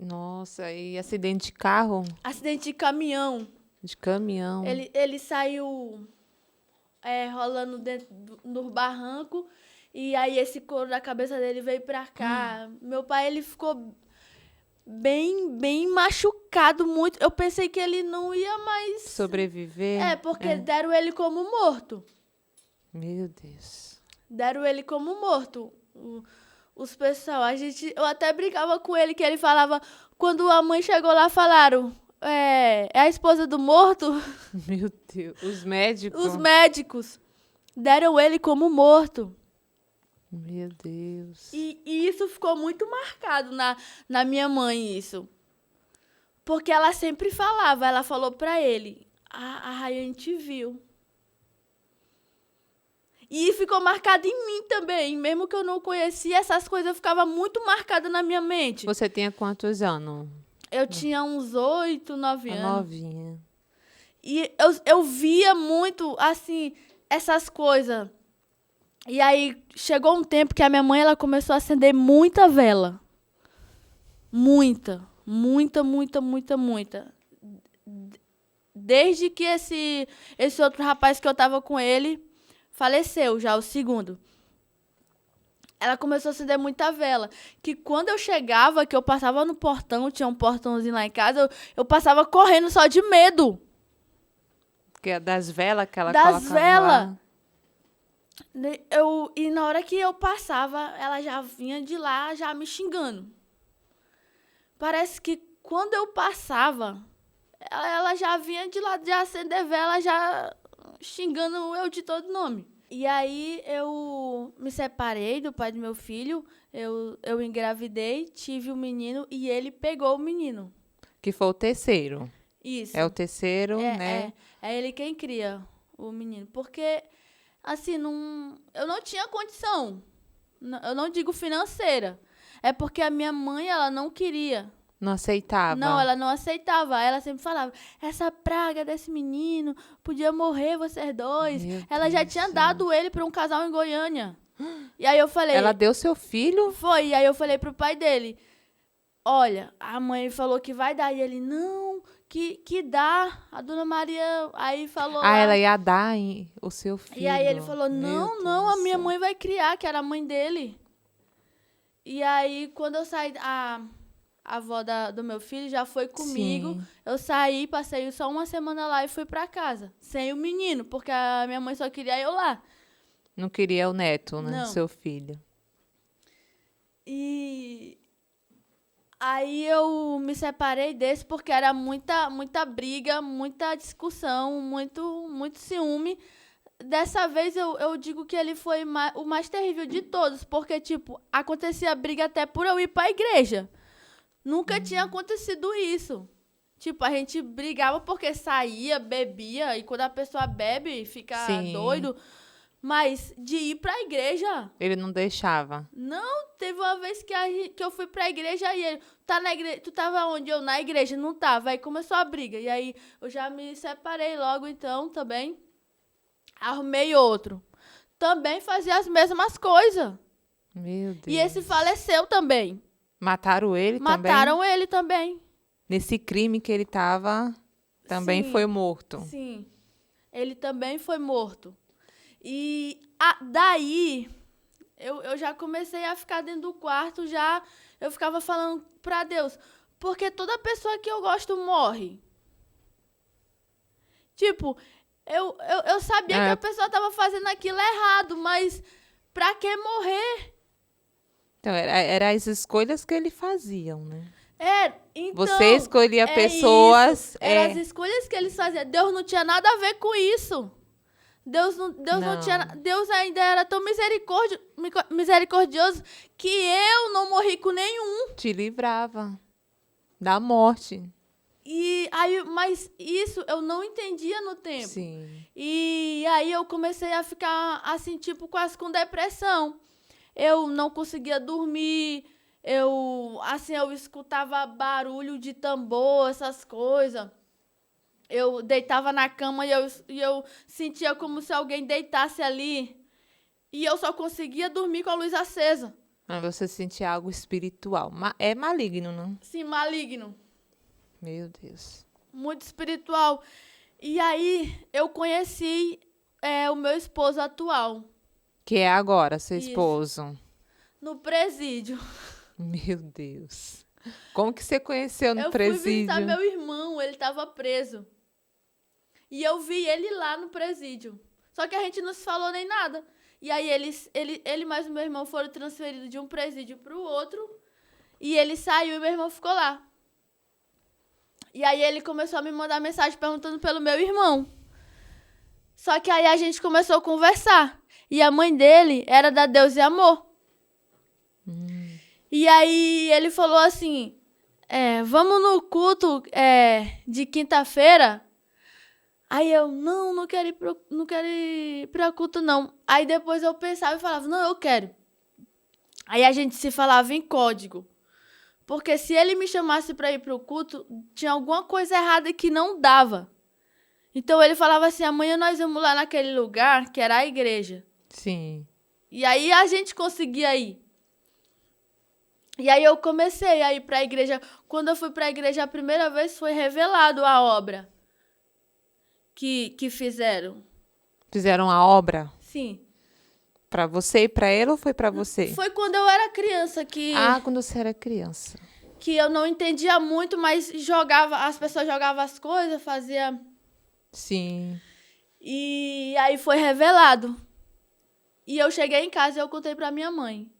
Nossa, e acidente de carro? Acidente de caminhão. De caminhão. Ele saiu rolando dentro do barranco. E aí esse couro da cabeça dele veio pra cá. Meu pai, ele ficou bem machucado, muito. Eu pensei que ele não ia mais... sobreviver? Porque deram ele como morto. Meu Deus. Deram ele como morto. Os pessoal, eu até brincava com ele, que ele falava... Quando a mãe chegou lá, falaram... É a esposa do morto? Meu Deus. Os médicos? Os médicos deram ele como morto. Meu Deus. E isso ficou muito marcado na minha mãe, isso. Porque ela sempre falava, ela falou pra ele, a Rayane te viu. E ficou marcado em mim também. Mesmo que eu não conhecia, essas coisas ficavam muito marcadas na minha mente. Você tinha quantos anos? Eu tinha uns 8, 9 anos. Novinha. E eu via muito, assim, essas coisas. E aí, chegou um tempo que a minha mãe ela começou a acender muita vela. Muita. Muita, muita, muita, muita. Desde que esse outro rapaz que eu tava com ele faleceu, já o segundo. Ela começou a acender muita vela. Que quando eu chegava, que eu passava no portão, tinha um portãozinho lá em casa, eu passava correndo só de medo. Que é das velas que ela Das colocava velas. lá. E na hora que eu passava, ela já vinha de lá, já me xingando. Parece que quando eu passava, ela já vinha de lá de acender vela, já xingando eu de todo nome. E aí eu me separei do pai do meu filho, eu engravidei, tive um menino e ele pegou o menino. Que foi o terceiro. Isso. É o terceiro, né? É ele quem cria o menino. Porque, assim, eu não tinha condição. Eu não digo financeira. É porque a minha mãe, ela não queria. Não aceitava. Não, ela não aceitava. Ela sempre falava, essa praga desse menino, podia morrer vocês dois. Meu Ela já Deus tinha do céu. dado ele para um casal em Goiânia. E aí eu falei... Ela deu seu filho? Foi, e aí eu falei pro pai dele, olha, a mãe falou que vai dar. E ele, não, que dá. A dona Maria aí falou lá. Ela ia dar o seu filho. E aí ele falou, Meu não, Deus não, a do minha céu. mãe vai criar, que era a mãe dele. E aí, quando eu saí, a avó do meu filho já foi comigo. Sim. Eu saí, passei só uma semana lá e fui pra casa. Sem o menino, porque a minha mãe só queria eu lá. Não queria o neto, né? Não. Seu filho. E aí eu me separei desse porque era muita briga, muita discussão, muito ciúme. Dessa vez eu digo que ele foi o mais terrível de todos, porque, tipo, acontecia briga até por eu ir pra igreja. Nunca tinha acontecido isso. Tipo, a gente brigava porque saía, bebia, e quando a pessoa bebe, fica Sim. doido. Mas de ir pra igreja... Ele não deixava. Não, teve uma vez que eu fui pra igreja e ele, tá na igreja, tu tava onde? Eu, na igreja, não tava. Aí começou a briga. E aí eu já me separei logo então também. Arrumei outro. Também fazia as mesmas coisas. Meu Deus. E esse faleceu também. Mataram ele também? Mataram ele também. Nesse crime que ele tava, também Sim. foi morto. Sim. Ele também foi morto. E daí... Eu já comecei a ficar dentro do quarto, eu ficava falando pra Deus, porque toda pessoa que eu gosto morre. Tipo, eu sabia que a pessoa tava fazendo aquilo errado, mas pra que morrer? Então, era as escolhas que ele faziam, né? Então... Você escolhia pessoas... Isso. Eram as escolhas que eles faziam. Deus não tinha nada a ver com isso. Deus não tinha... Deus ainda era tão misericordioso que eu não morri com nenhum. Te livrava da morte. E aí, mas isso eu não entendia no tempo. Sim. E aí eu comecei a ficar assim, tipo, quase com depressão. Eu não conseguia dormir. Eu escutava barulho de tambor, essas coisas. Eu deitava na cama e eu sentia como se alguém deitasse ali. E eu só conseguia dormir com a luz acesa. Mas você sentia algo espiritual. É maligno, não? Sim, maligno. Meu Deus. Muito espiritual. E aí eu conheci o meu esposo atual. Que é agora, seu Isso. esposo. No presídio. Meu Deus. Como que você conheceu no Eu presídio? fui visitar meu irmão, ele estava preso. E eu vi ele lá no presídio. Só que a gente não se falou nem nada. E aí ele mais o meu irmão foram transferidos de um presídio para o outro. E ele saiu e meu irmão ficou lá. E aí ele começou a me mandar mensagem perguntando pelo meu irmão. Só que aí a gente começou a conversar. E a mãe dele era da Deus e Amor. E aí ele falou assim, vamos no culto de quinta-feira. Aí eu, não quero ir pra culto, não. Aí depois eu pensava e falava, não, eu quero. Aí a gente se falava em código. Porque se ele me chamasse para ir pro culto, tinha alguma coisa errada que não dava. Então ele falava assim, amanhã nós vamos lá naquele lugar que era a igreja. Sim. E aí a gente conseguia ir. E aí eu comecei a ir para a igreja. Quando eu fui para a igreja a primeira vez, foi revelado a obra que fizeram. Fizeram a obra Sim. para você e para ele ou foi para você? Foi quando eu era criança que Quando você era criança. que eu não entendia muito, mas as pessoas jogavam as coisas, fazia. Sim. E aí foi revelado. E eu cheguei em casa e eu contei pra minha mãe,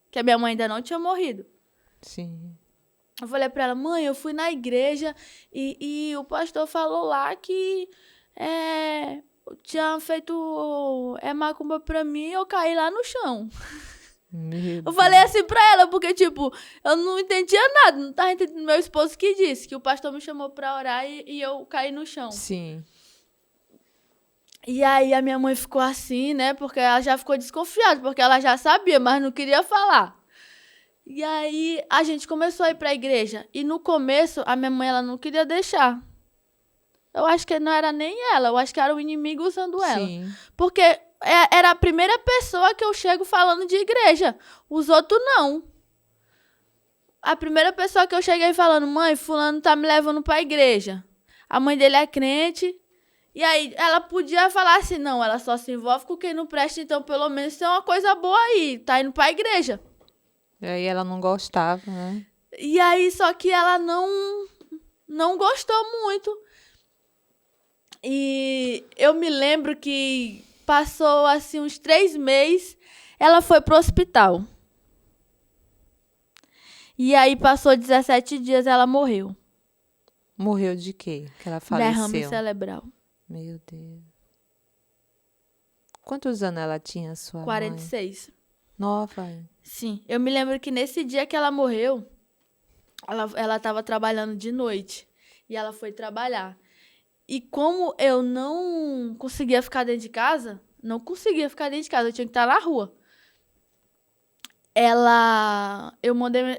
que a minha mãe ainda não tinha morrido. Sim. Eu falei pra ela, mãe, eu fui na igreja e o pastor falou lá que tinha feito macumba pra mim e eu caí lá no chão. Eu falei assim pra ela, porque, tipo, eu não entendia nada, não tava entendendo. Meu esposo que disse que o pastor me chamou pra orar e eu caí no chão. Sim. E aí a minha mãe ficou assim, né, porque ela já ficou desconfiada, porque ela já sabia, mas não queria falar. E aí a gente começou a ir pra igreja. E no começo, a minha mãe, ela não queria deixar. Eu acho que não era nem ela, eu acho que era o inimigo usando ela. Sim. Porque era a primeira pessoa que eu chego falando de igreja. Os outros não. A primeira pessoa que eu cheguei falando, mãe, fulano tá me levando pra igreja. A mãe dele é crente. E aí ela podia falar assim, não, ela só se envolve com quem não presta, então pelo menos tem uma coisa boa aí, tá indo pra igreja. E aí ela não gostava, né? E aí só que ela não gostou muito. E eu me lembro que passou assim uns 3 meses, ela foi pro hospital. E aí passou 17 dias, ela morreu. Morreu de quê? Que ela faleceu. Derrame cerebral. Meu Deus. Quantos anos ela tinha, sua 46. mãe? Nova, hein? Sim. Eu me lembro que nesse dia que ela morreu, ela estava trabalhando de noite. E ela foi trabalhar. E como eu não conseguia ficar dentro de casa, eu tinha que estar na rua.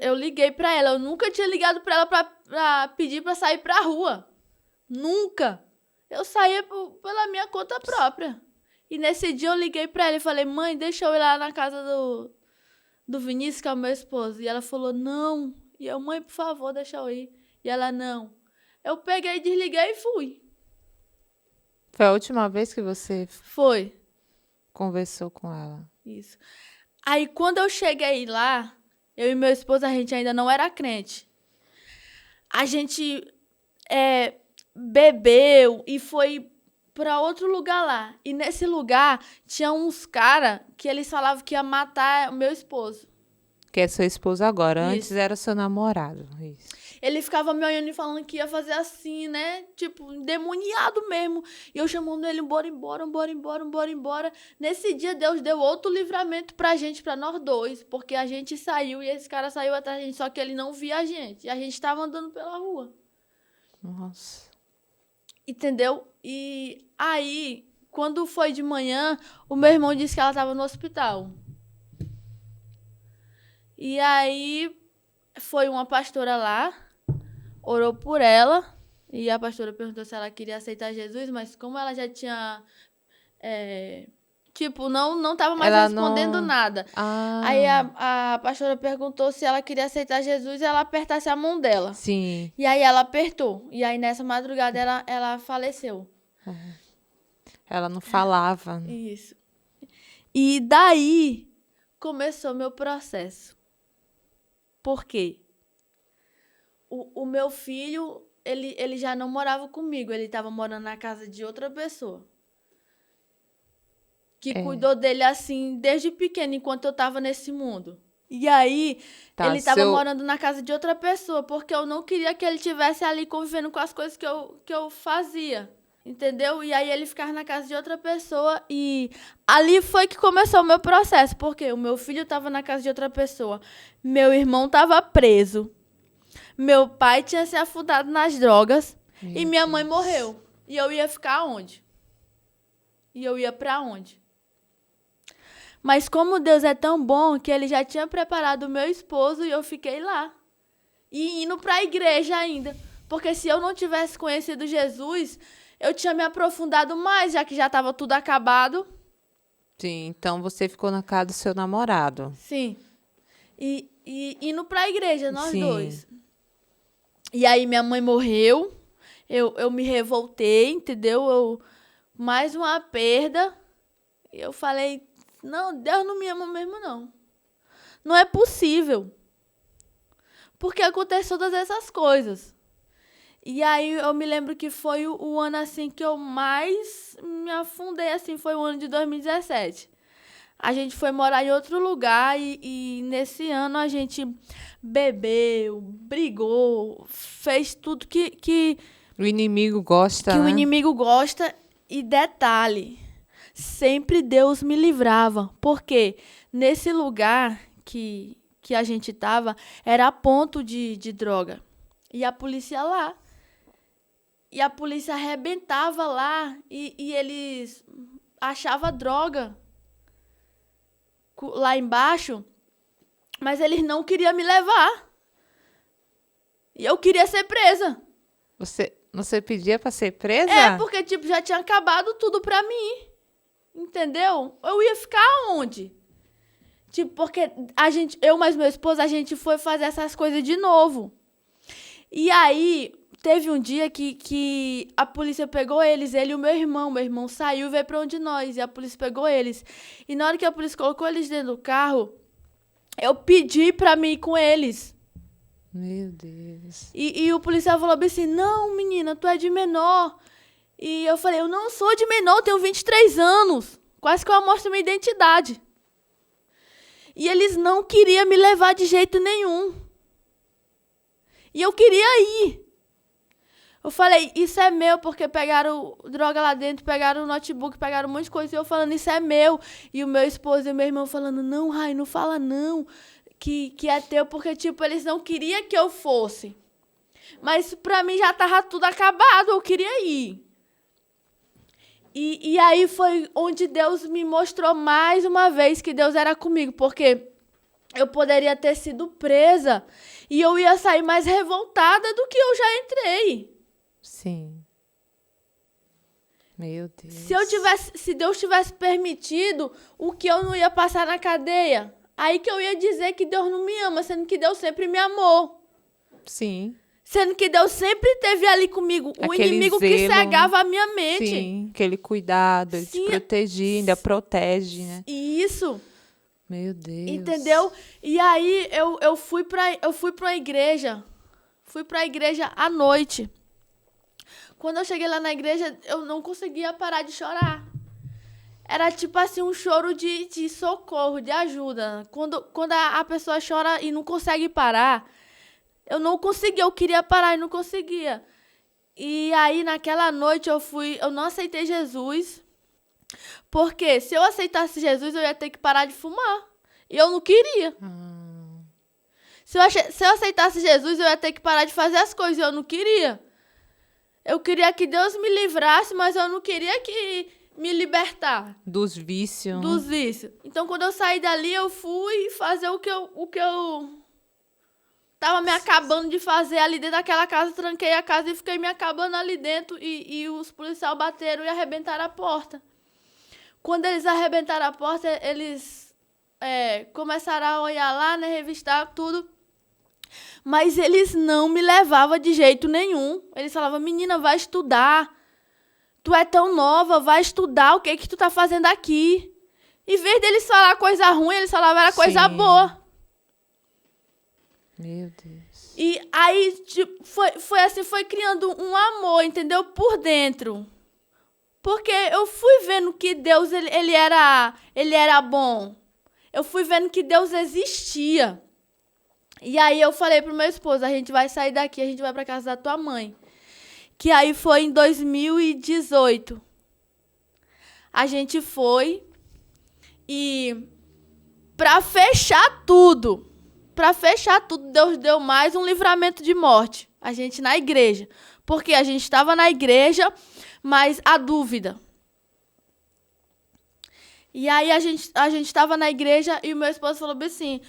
Eu liguei pra ela, eu nunca tinha ligado pra ela pra pedir pra sair pra rua. Nunca. Eu saía pela minha conta própria. E nesse dia eu liguei pra ela e falei, mãe, deixa eu ir lá na casa do Vinícius, que é o meu esposo. E ela falou, não. E eu, mãe, por favor, deixa eu ir. E ela, não. Eu peguei, desliguei e fui. Foi a última vez que você Foi. conversou com ela? Isso. Aí, quando eu cheguei lá, eu e meu esposo, a gente ainda não era crente. A gente bebeu e foi para outro lugar lá. E nesse lugar, tinha uns caras que eles falavam que ia matar o meu esposo. Que é seu esposo agora. Isso. Antes era seu namorado. Isso. Ele ficava me olhando e falando que ia fazer assim, né? Tipo, endemoniado mesmo. E eu chamando ele, embora. Nesse dia, Deus deu outro livramento pra gente, pra nós dois. Porque a gente saiu e esse cara saiu atrás da gente. Só que ele não via a gente. E a gente tava andando pela rua. Nossa. Entendeu? E aí, quando foi de manhã, o meu irmão disse que ela tava no hospital. E aí, foi uma pastora lá, orou por ela, e a pastora perguntou se ela queria aceitar Jesus, mas como ela já tinha, não tava mais Ela respondendo não... nada. Ah. Aí a pastora perguntou se ela queria aceitar Jesus e ela apertasse a mão dela. Sim. E aí ela apertou. E aí nessa madrugada ela faleceu. Ela não falava. Isso. E daí começou meu processo. Por quê? O meu filho, ele já não morava comigo, ele estava morando na casa de outra pessoa. Que cuidou dele assim, desde pequeno, enquanto eu estava nesse mundo. E aí, ele estava morando na casa de outra pessoa, porque eu não queria que ele estivesse ali convivendo com as coisas que eu fazia. Entendeu? E aí ele ficava na casa de outra pessoa e ali foi que começou o meu processo, porque o meu filho estava na casa de outra pessoa, meu irmão estava preso, meu pai tinha se afundado nas drogas e minha mãe morreu. E eu ia ficar onde? E eu ia para onde? Mas como Deus é tão bom que ele já tinha preparado o meu esposo e eu fiquei lá. E indo para a igreja ainda. Porque se eu não tivesse conhecido Jesus, eu tinha me aprofundado mais, já que já estava tudo acabado. Sim, então você ficou na casa do seu namorado. Sim. E indo para a igreja, nós Sim. dois. E aí minha mãe morreu. Eu me revoltei, entendeu? Mais uma perda. Eu falei, não, Deus não me ama mesmo, não. Não é possível. Porque aconteceu todas essas coisas. E aí eu me lembro que foi o ano assim que eu mais me afundei, assim, foi o ano de 2017. A gente foi morar em outro lugar e nesse ano a gente bebeu, brigou, fez tudo que O inimigo gosta, o né? inimigo gosta. E detalhe, sempre Deus me livrava. Porque nesse lugar que a gente tava, era ponto de droga. E a polícia lá. E a polícia arrebentava lá e eles achavam droga lá embaixo, mas eles não queriam me levar. E eu queria ser presa. Você pedia pra ser presa? É, porque tipo, já tinha acabado tudo pra mim. Entendeu? Eu ia ficar onde? Tipo, porque eu mais meu esposo, a gente foi fazer essas coisas de novo. E aí, teve um dia que a polícia pegou eles, ele e o meu irmão. Meu irmão saiu e veio pra onde nós, e a polícia pegou eles. E na hora que a polícia colocou eles dentro do carro, eu pedi pra mim ir com eles. Meu Deus. E o policial falou bem assim, não, menina, tu é de menor. E eu falei, eu não sou de menor, eu tenho 23 anos. Quase que eu mostro minha identidade. E eles não queriam me levar de jeito nenhum. E eu queria ir. Eu falei, isso é meu, porque pegaram droga lá dentro, pegaram o notebook, pegaram um monte de coisa. E eu falando, isso é meu. E o meu esposo e o meu irmão falando, não, Rai, não fala não, que é teu, porque, tipo, eles não queriam que eu fosse. Mas pra mim já tava tudo acabado, eu queria ir. E aí foi onde Deus me mostrou mais uma vez que Deus era comigo, porque eu poderia ter sido presa e eu ia sair mais revoltada do que eu já entrei. Sim. Meu Deus. Se Deus tivesse permitido, o que eu não ia passar na cadeia? Aí que eu ia dizer que Deus não me ama, sendo que Deus sempre me amou. Sim. Sendo que Deus sempre esteve ali comigo. O inimigo zelo, que cegava a minha mente. Sim, aquele cuidado, ele te protegia, ainda protege, né? Isso. Meu Deus. Entendeu? E aí eu fui pra igreja. Fui pra igreja à noite. Quando eu cheguei lá na igreja, eu não conseguia parar de chorar. Era tipo assim, um choro de socorro, de ajuda. Quando a pessoa chora e não consegue parar, eu não conseguia, eu queria parar e não conseguia. E aí, naquela noite, eu não aceitei Jesus. Porque se eu aceitasse Jesus, eu ia ter que parar de fumar. E eu não queria. Se eu aceitasse Jesus, eu ia ter que parar de fazer as coisas. E eu não queria. Eu queria que Deus me livrasse, mas eu não queria que me libertar. Dos vícios. Dos vícios. Então, quando eu saí dali, eu fui fazer o que eu tava me acabando de fazer ali dentro daquela casa. Tranquei a casa e fiquei me acabando ali dentro. E os policiais bateram e arrebentaram a porta. Quando eles arrebentaram a porta, eles começaram a olhar lá, né, revistar tudo. Mas eles não me levavam de jeito nenhum. Eles falavam, menina, vai estudar. Tu é tão nova, vai estudar. O que que tu tá fazendo aqui? Em vez deles falar coisa ruim, eles falavam era coisa boa. Meu Deus. E aí, tipo, foi assim, foi criando um amor, entendeu? Por dentro. Porque eu fui vendo que Deus, ele era bom. Eu fui vendo que Deus existia. E aí eu falei pro meu esposo, a gente vai sair daqui, a gente vai pra casa da tua mãe. Que aí foi em 2018. A gente foi e pra fechar tudo, Deus deu mais um livramento de morte. A gente na igreja. Porque a gente estava na igreja, mas a dúvida. E aí a gente estava na igreja e o meu esposo falou bem assim,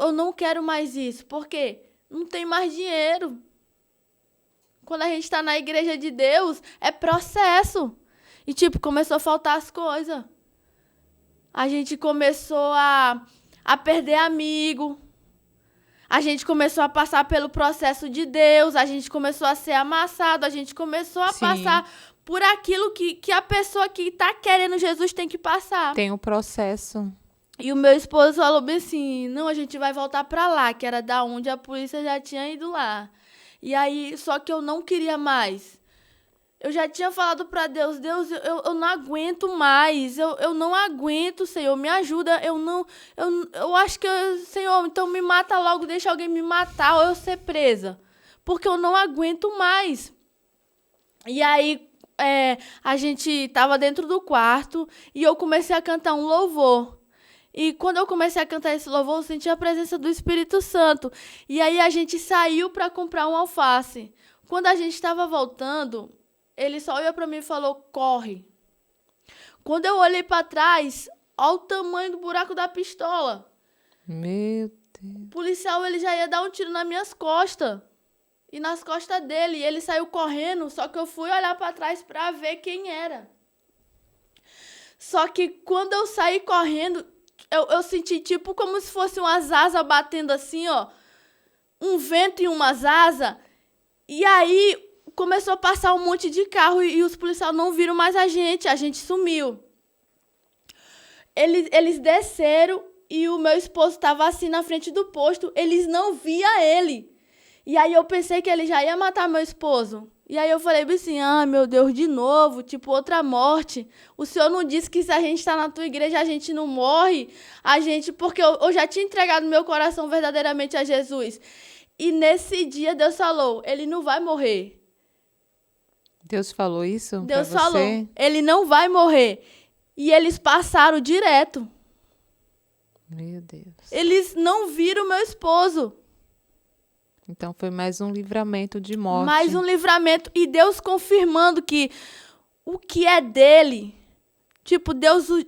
eu não quero mais isso. Por quê? Não tem mais dinheiro. Quando a gente está na igreja de Deus, é processo. E, começou a faltar as coisas. A gente começou a perder amigo. A gente começou a passar pelo processo de Deus. A gente começou a ser amassado. A gente começou a passar por aquilo que a pessoa que está querendo Jesus tem que passar. Tem um processo. E o meu esposo falou bem assim, não, a gente vai voltar para lá, que era da onde a polícia já tinha ido lá. E aí, só que eu não queria mais. Eu já tinha falado para Deus, eu não aguento mais, eu não aguento, Senhor, me ajuda, eu acho que, Senhor, então me mata logo, deixa alguém me matar ou eu ser presa, porque eu não aguento mais. E aí, a gente estava dentro do quarto e eu comecei a cantar um louvor. E quando eu comecei a cantar esse louvor, eu senti a presença do Espírito Santo. E aí a gente saiu para comprar um alface. Quando a gente estava voltando, ele só olhou para mim e falou, corre. Quando eu olhei para trás, olha o tamanho do buraco da pistola. Meu Deus. O policial ele já ia dar um tiro nas minhas costas. E nas costas dele. E ele saiu correndo, só que eu fui olhar para trás para ver quem era. Só que quando eu saí correndo, eu senti como se fosse umas asas batendo assim, ó. Um vento e umas asas. E aí começou a passar um monte de carro e os policiais não viram mais a gente sumiu. Eles desceram e o meu esposo estava assim na frente do posto, eles não viam ele. E aí eu pensei que ele já ia matar meu esposo. E aí eu falei assim, meu Deus, de novo, outra morte. O Senhor não disse que se a gente está na tua igreja a gente não morre? Porque eu já tinha entregado meu coração verdadeiramente a Jesus. E nesse dia Deus falou, ele não vai morrer. Deus falou isso? Deus pra você? falou, ele não vai morrer. E eles passaram direto. Meu Deus. Eles não viram meu esposo. Então foi mais um livramento de morte. Mais um livramento. E Deus confirmando que o que é dele.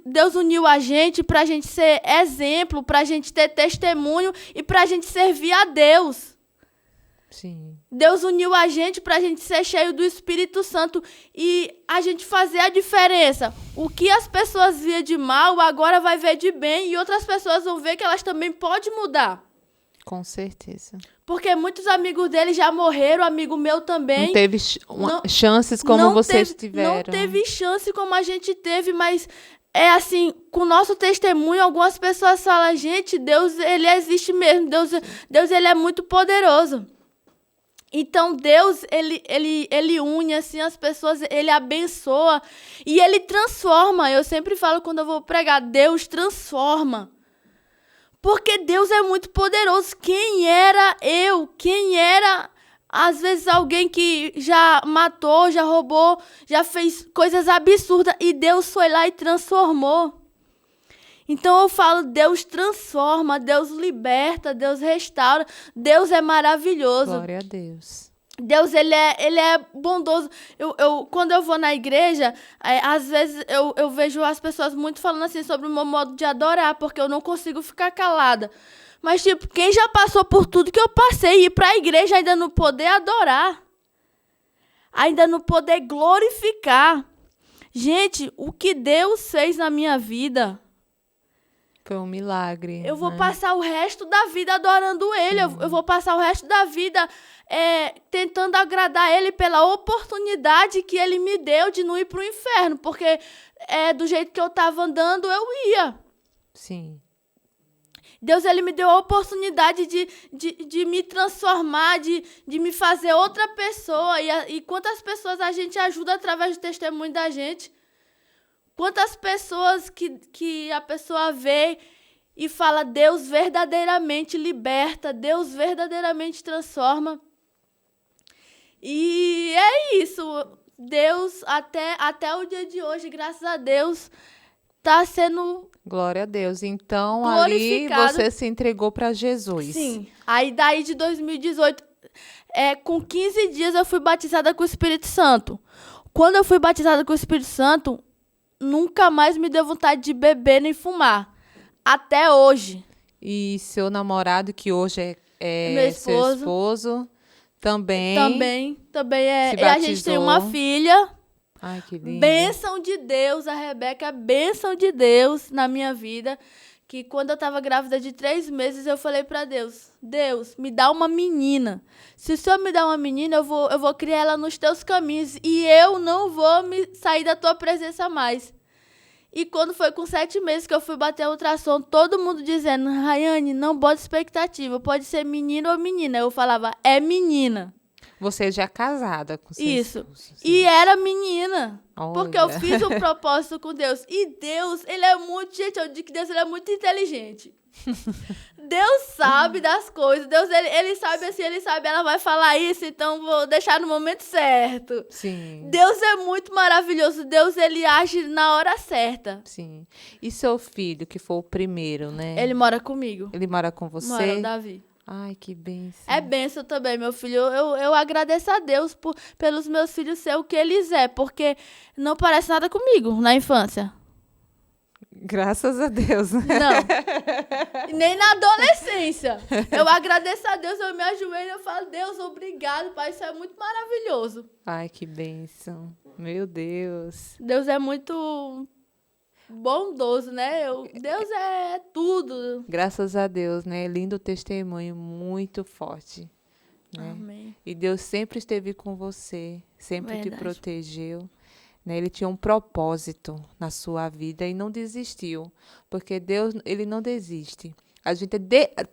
Deus uniu a gente pra gente ser exemplo, pra gente ter testemunho e pra gente servir a Deus. Sim. Deus uniu a gente pra gente ser cheio do Espírito Santo e a gente fazer a diferença. O que as pessoas viam de mal, agora vai ver de bem e outras pessoas vão ver que elas também podem mudar. Com certeza. Porque muitos amigos dele já morreram, amigo meu também. Não teve chances como vocês tiveram. Não teve chance como a gente teve, mas é assim, com o nosso testemunho, algumas pessoas falam, gente, Deus, ele existe mesmo, Deus ele é muito poderoso. Então, Deus, ele une assim, as pessoas, ele abençoa e ele transforma. Eu sempre falo quando eu vou pregar, Deus transforma. Porque Deus é muito poderoso. Quem era eu? Quem era, às vezes, alguém que já matou, já roubou, já fez coisas absurdas e Deus foi lá e transformou. Então eu falo, Deus transforma, Deus liberta, Deus restaura, Deus é maravilhoso. Glória a Deus. Deus, ele é bondoso. Quando eu vou na igreja, às vezes eu vejo as pessoas muito falando assim sobre o meu modo de adorar, porque eu não consigo ficar calada. Mas, quem já passou por tudo que eu passei, ir para a igreja ainda não poder adorar, ainda não poder glorificar. Gente, o que Deus fez na minha vida... Foi um milagre. Eu vou passar o resto da vida adorando Ele. Eu vou passar o resto da vida tentando agradar Ele pela oportunidade que Ele me deu de não ir para o inferno. Porque do jeito que eu estava andando, eu ia. Sim. Deus, Ele me deu a oportunidade de me transformar, de me fazer outra pessoa. E quantas pessoas a gente ajuda através do testemunho da gente? Quantas pessoas que a pessoa vê e fala, Deus verdadeiramente liberta, Deus verdadeiramente transforma. E é isso. Deus, até o dia de hoje, graças a Deus, está sendo glória a Deus. Então, ali glorificado. você se entregou para Jesus. Sim. Aí daí de 2018, Com 15 dias eu fui batizada com o Espírito Santo. Quando eu fui batizada com o Espírito Santo, nunca mais me deu vontade de beber nem fumar. Até hoje. E seu namorado, que hoje é Meu seu esposo, também é. se E a gente tem uma batizou. filha. Ai, que lindo. Bênção de Deus, a Rebeca é bênção de Deus na minha vida. Que quando eu estava grávida de 3 meses, eu falei para Deus, Deus, me dá uma menina. Se o Senhor me dá uma menina, eu vou criar ela nos teus caminhos. E eu não vou me sair da tua presença mais. E quando foi com 7 meses que eu fui bater o ultrassom, todo mundo dizendo, Rayane, não bota expectativa, pode ser menino ou menina. Eu falava, é menina. Você já é casada com seu Isso. esposo. E era menina. Olha. Porque eu fiz um propósito com Deus. E Deus, ele é muito... Gente, eu digo que Deus ele é muito inteligente. Deus sabe das coisas. Deus, ele sabe assim, ele sabe, ela vai falar isso, então vou deixar no momento certo. Sim. Deus é muito maravilhoso. Deus, ele age na hora certa. Sim. E seu filho, que foi o primeiro, né? Ele mora comigo. Ele mora com você? Mora, o Davi. Ai, que bênção. É bênção também, meu filho. Eu agradeço a Deus pelos meus filhos ser o que eles é, porque não parece nada comigo na infância. Graças a Deus. Não. Nem na adolescência. Eu agradeço a Deus, eu me ajoelho e eu falo, Deus, obrigado, Pai, isso é muito maravilhoso. Ai, que bênção. Meu Deus. Deus é muito bondoso, né? Deus é tudo. Graças a Deus, né? Lindo testemunho, muito forte. Né? Amém. E Deus sempre esteve com você, sempre te Verdade. protegeu. Né? Ele tinha um propósito na sua vida e não desistiu. Porque Deus, ele não desiste. A gente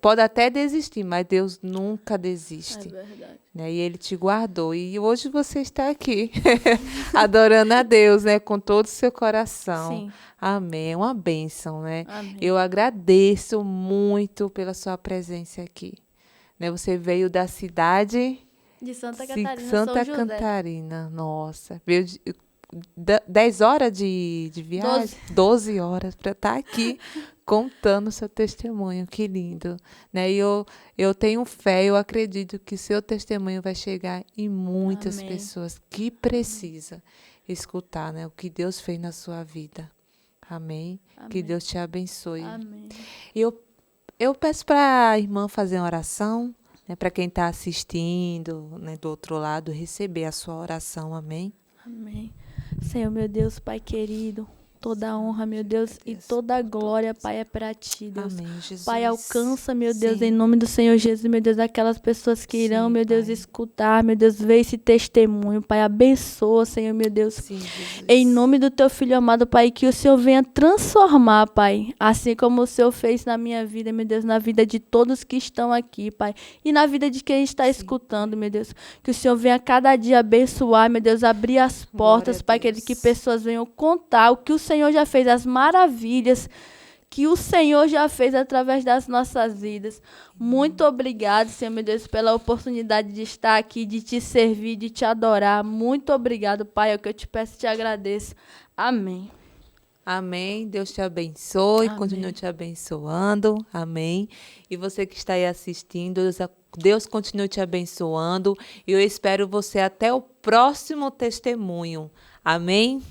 pode até desistir, mas Deus nunca desiste. É verdade. Né? E ele te guardou. E hoje você está aqui, adorando a Deus, né? Com todo o seu coração. Sim. Amém. É uma bênção, né? Amém. Eu agradeço muito pela sua presença aqui. Né? Você veio da cidade De Santa Sim, Catarina, Santa São José. Catarina. Nossa. Veio 10 horas de viagem? 12 horas para estar aqui contando o seu testemunho. Que lindo. Né? E eu tenho fé, eu acredito que seu testemunho vai chegar em muitas Amém. pessoas que precisam escutar, né? O que Deus fez na sua vida. Amém? Que Amém. Deus te abençoe. Amém. E eu peço para a irmã fazer uma oração, né? Para quem está assistindo, né? Do outro lado, receber a sua oração. Amém? Amém. Senhor, meu Deus, Pai querido, toda a honra, meu Deus, e toda a glória, Pai, é para Ti, Deus. Amém, Jesus. Pai, alcança, meu Deus, Sim. em nome do Senhor Jesus, meu Deus, aquelas pessoas que irão, Sim, meu Deus, Pai. escutar, meu Deus, ver esse testemunho, Pai, abençoa, Senhor, meu Deus. Sim, Jesus. Em nome do Teu Filho amado, Pai, que o Senhor venha transformar, Pai, assim como o Senhor fez na minha vida, meu Deus, na vida de todos que estão aqui, Pai, e na vida de quem está escutando, meu Deus, que o Senhor venha cada dia abençoar, meu Deus, abrir as portas, Glória a Pai, Deus. que pessoas venham contar o que o Senhor já fez, as maravilhas que o Senhor já fez através das nossas vidas. Muito obrigado, Senhor, meu Deus, pela oportunidade de estar aqui, de te servir, de te adorar. Muito obrigado, Pai, é o que eu te peço e te agradeço. Amém. Amém. Deus te abençoe, Amém. continue te abençoando. Amém. E você que está aí assistindo, Deus continue te abençoando. E eu espero você até o próximo testemunho. Amém.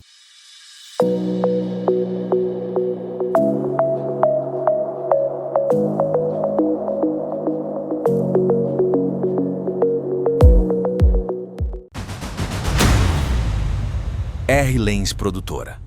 R. Lens Produtora.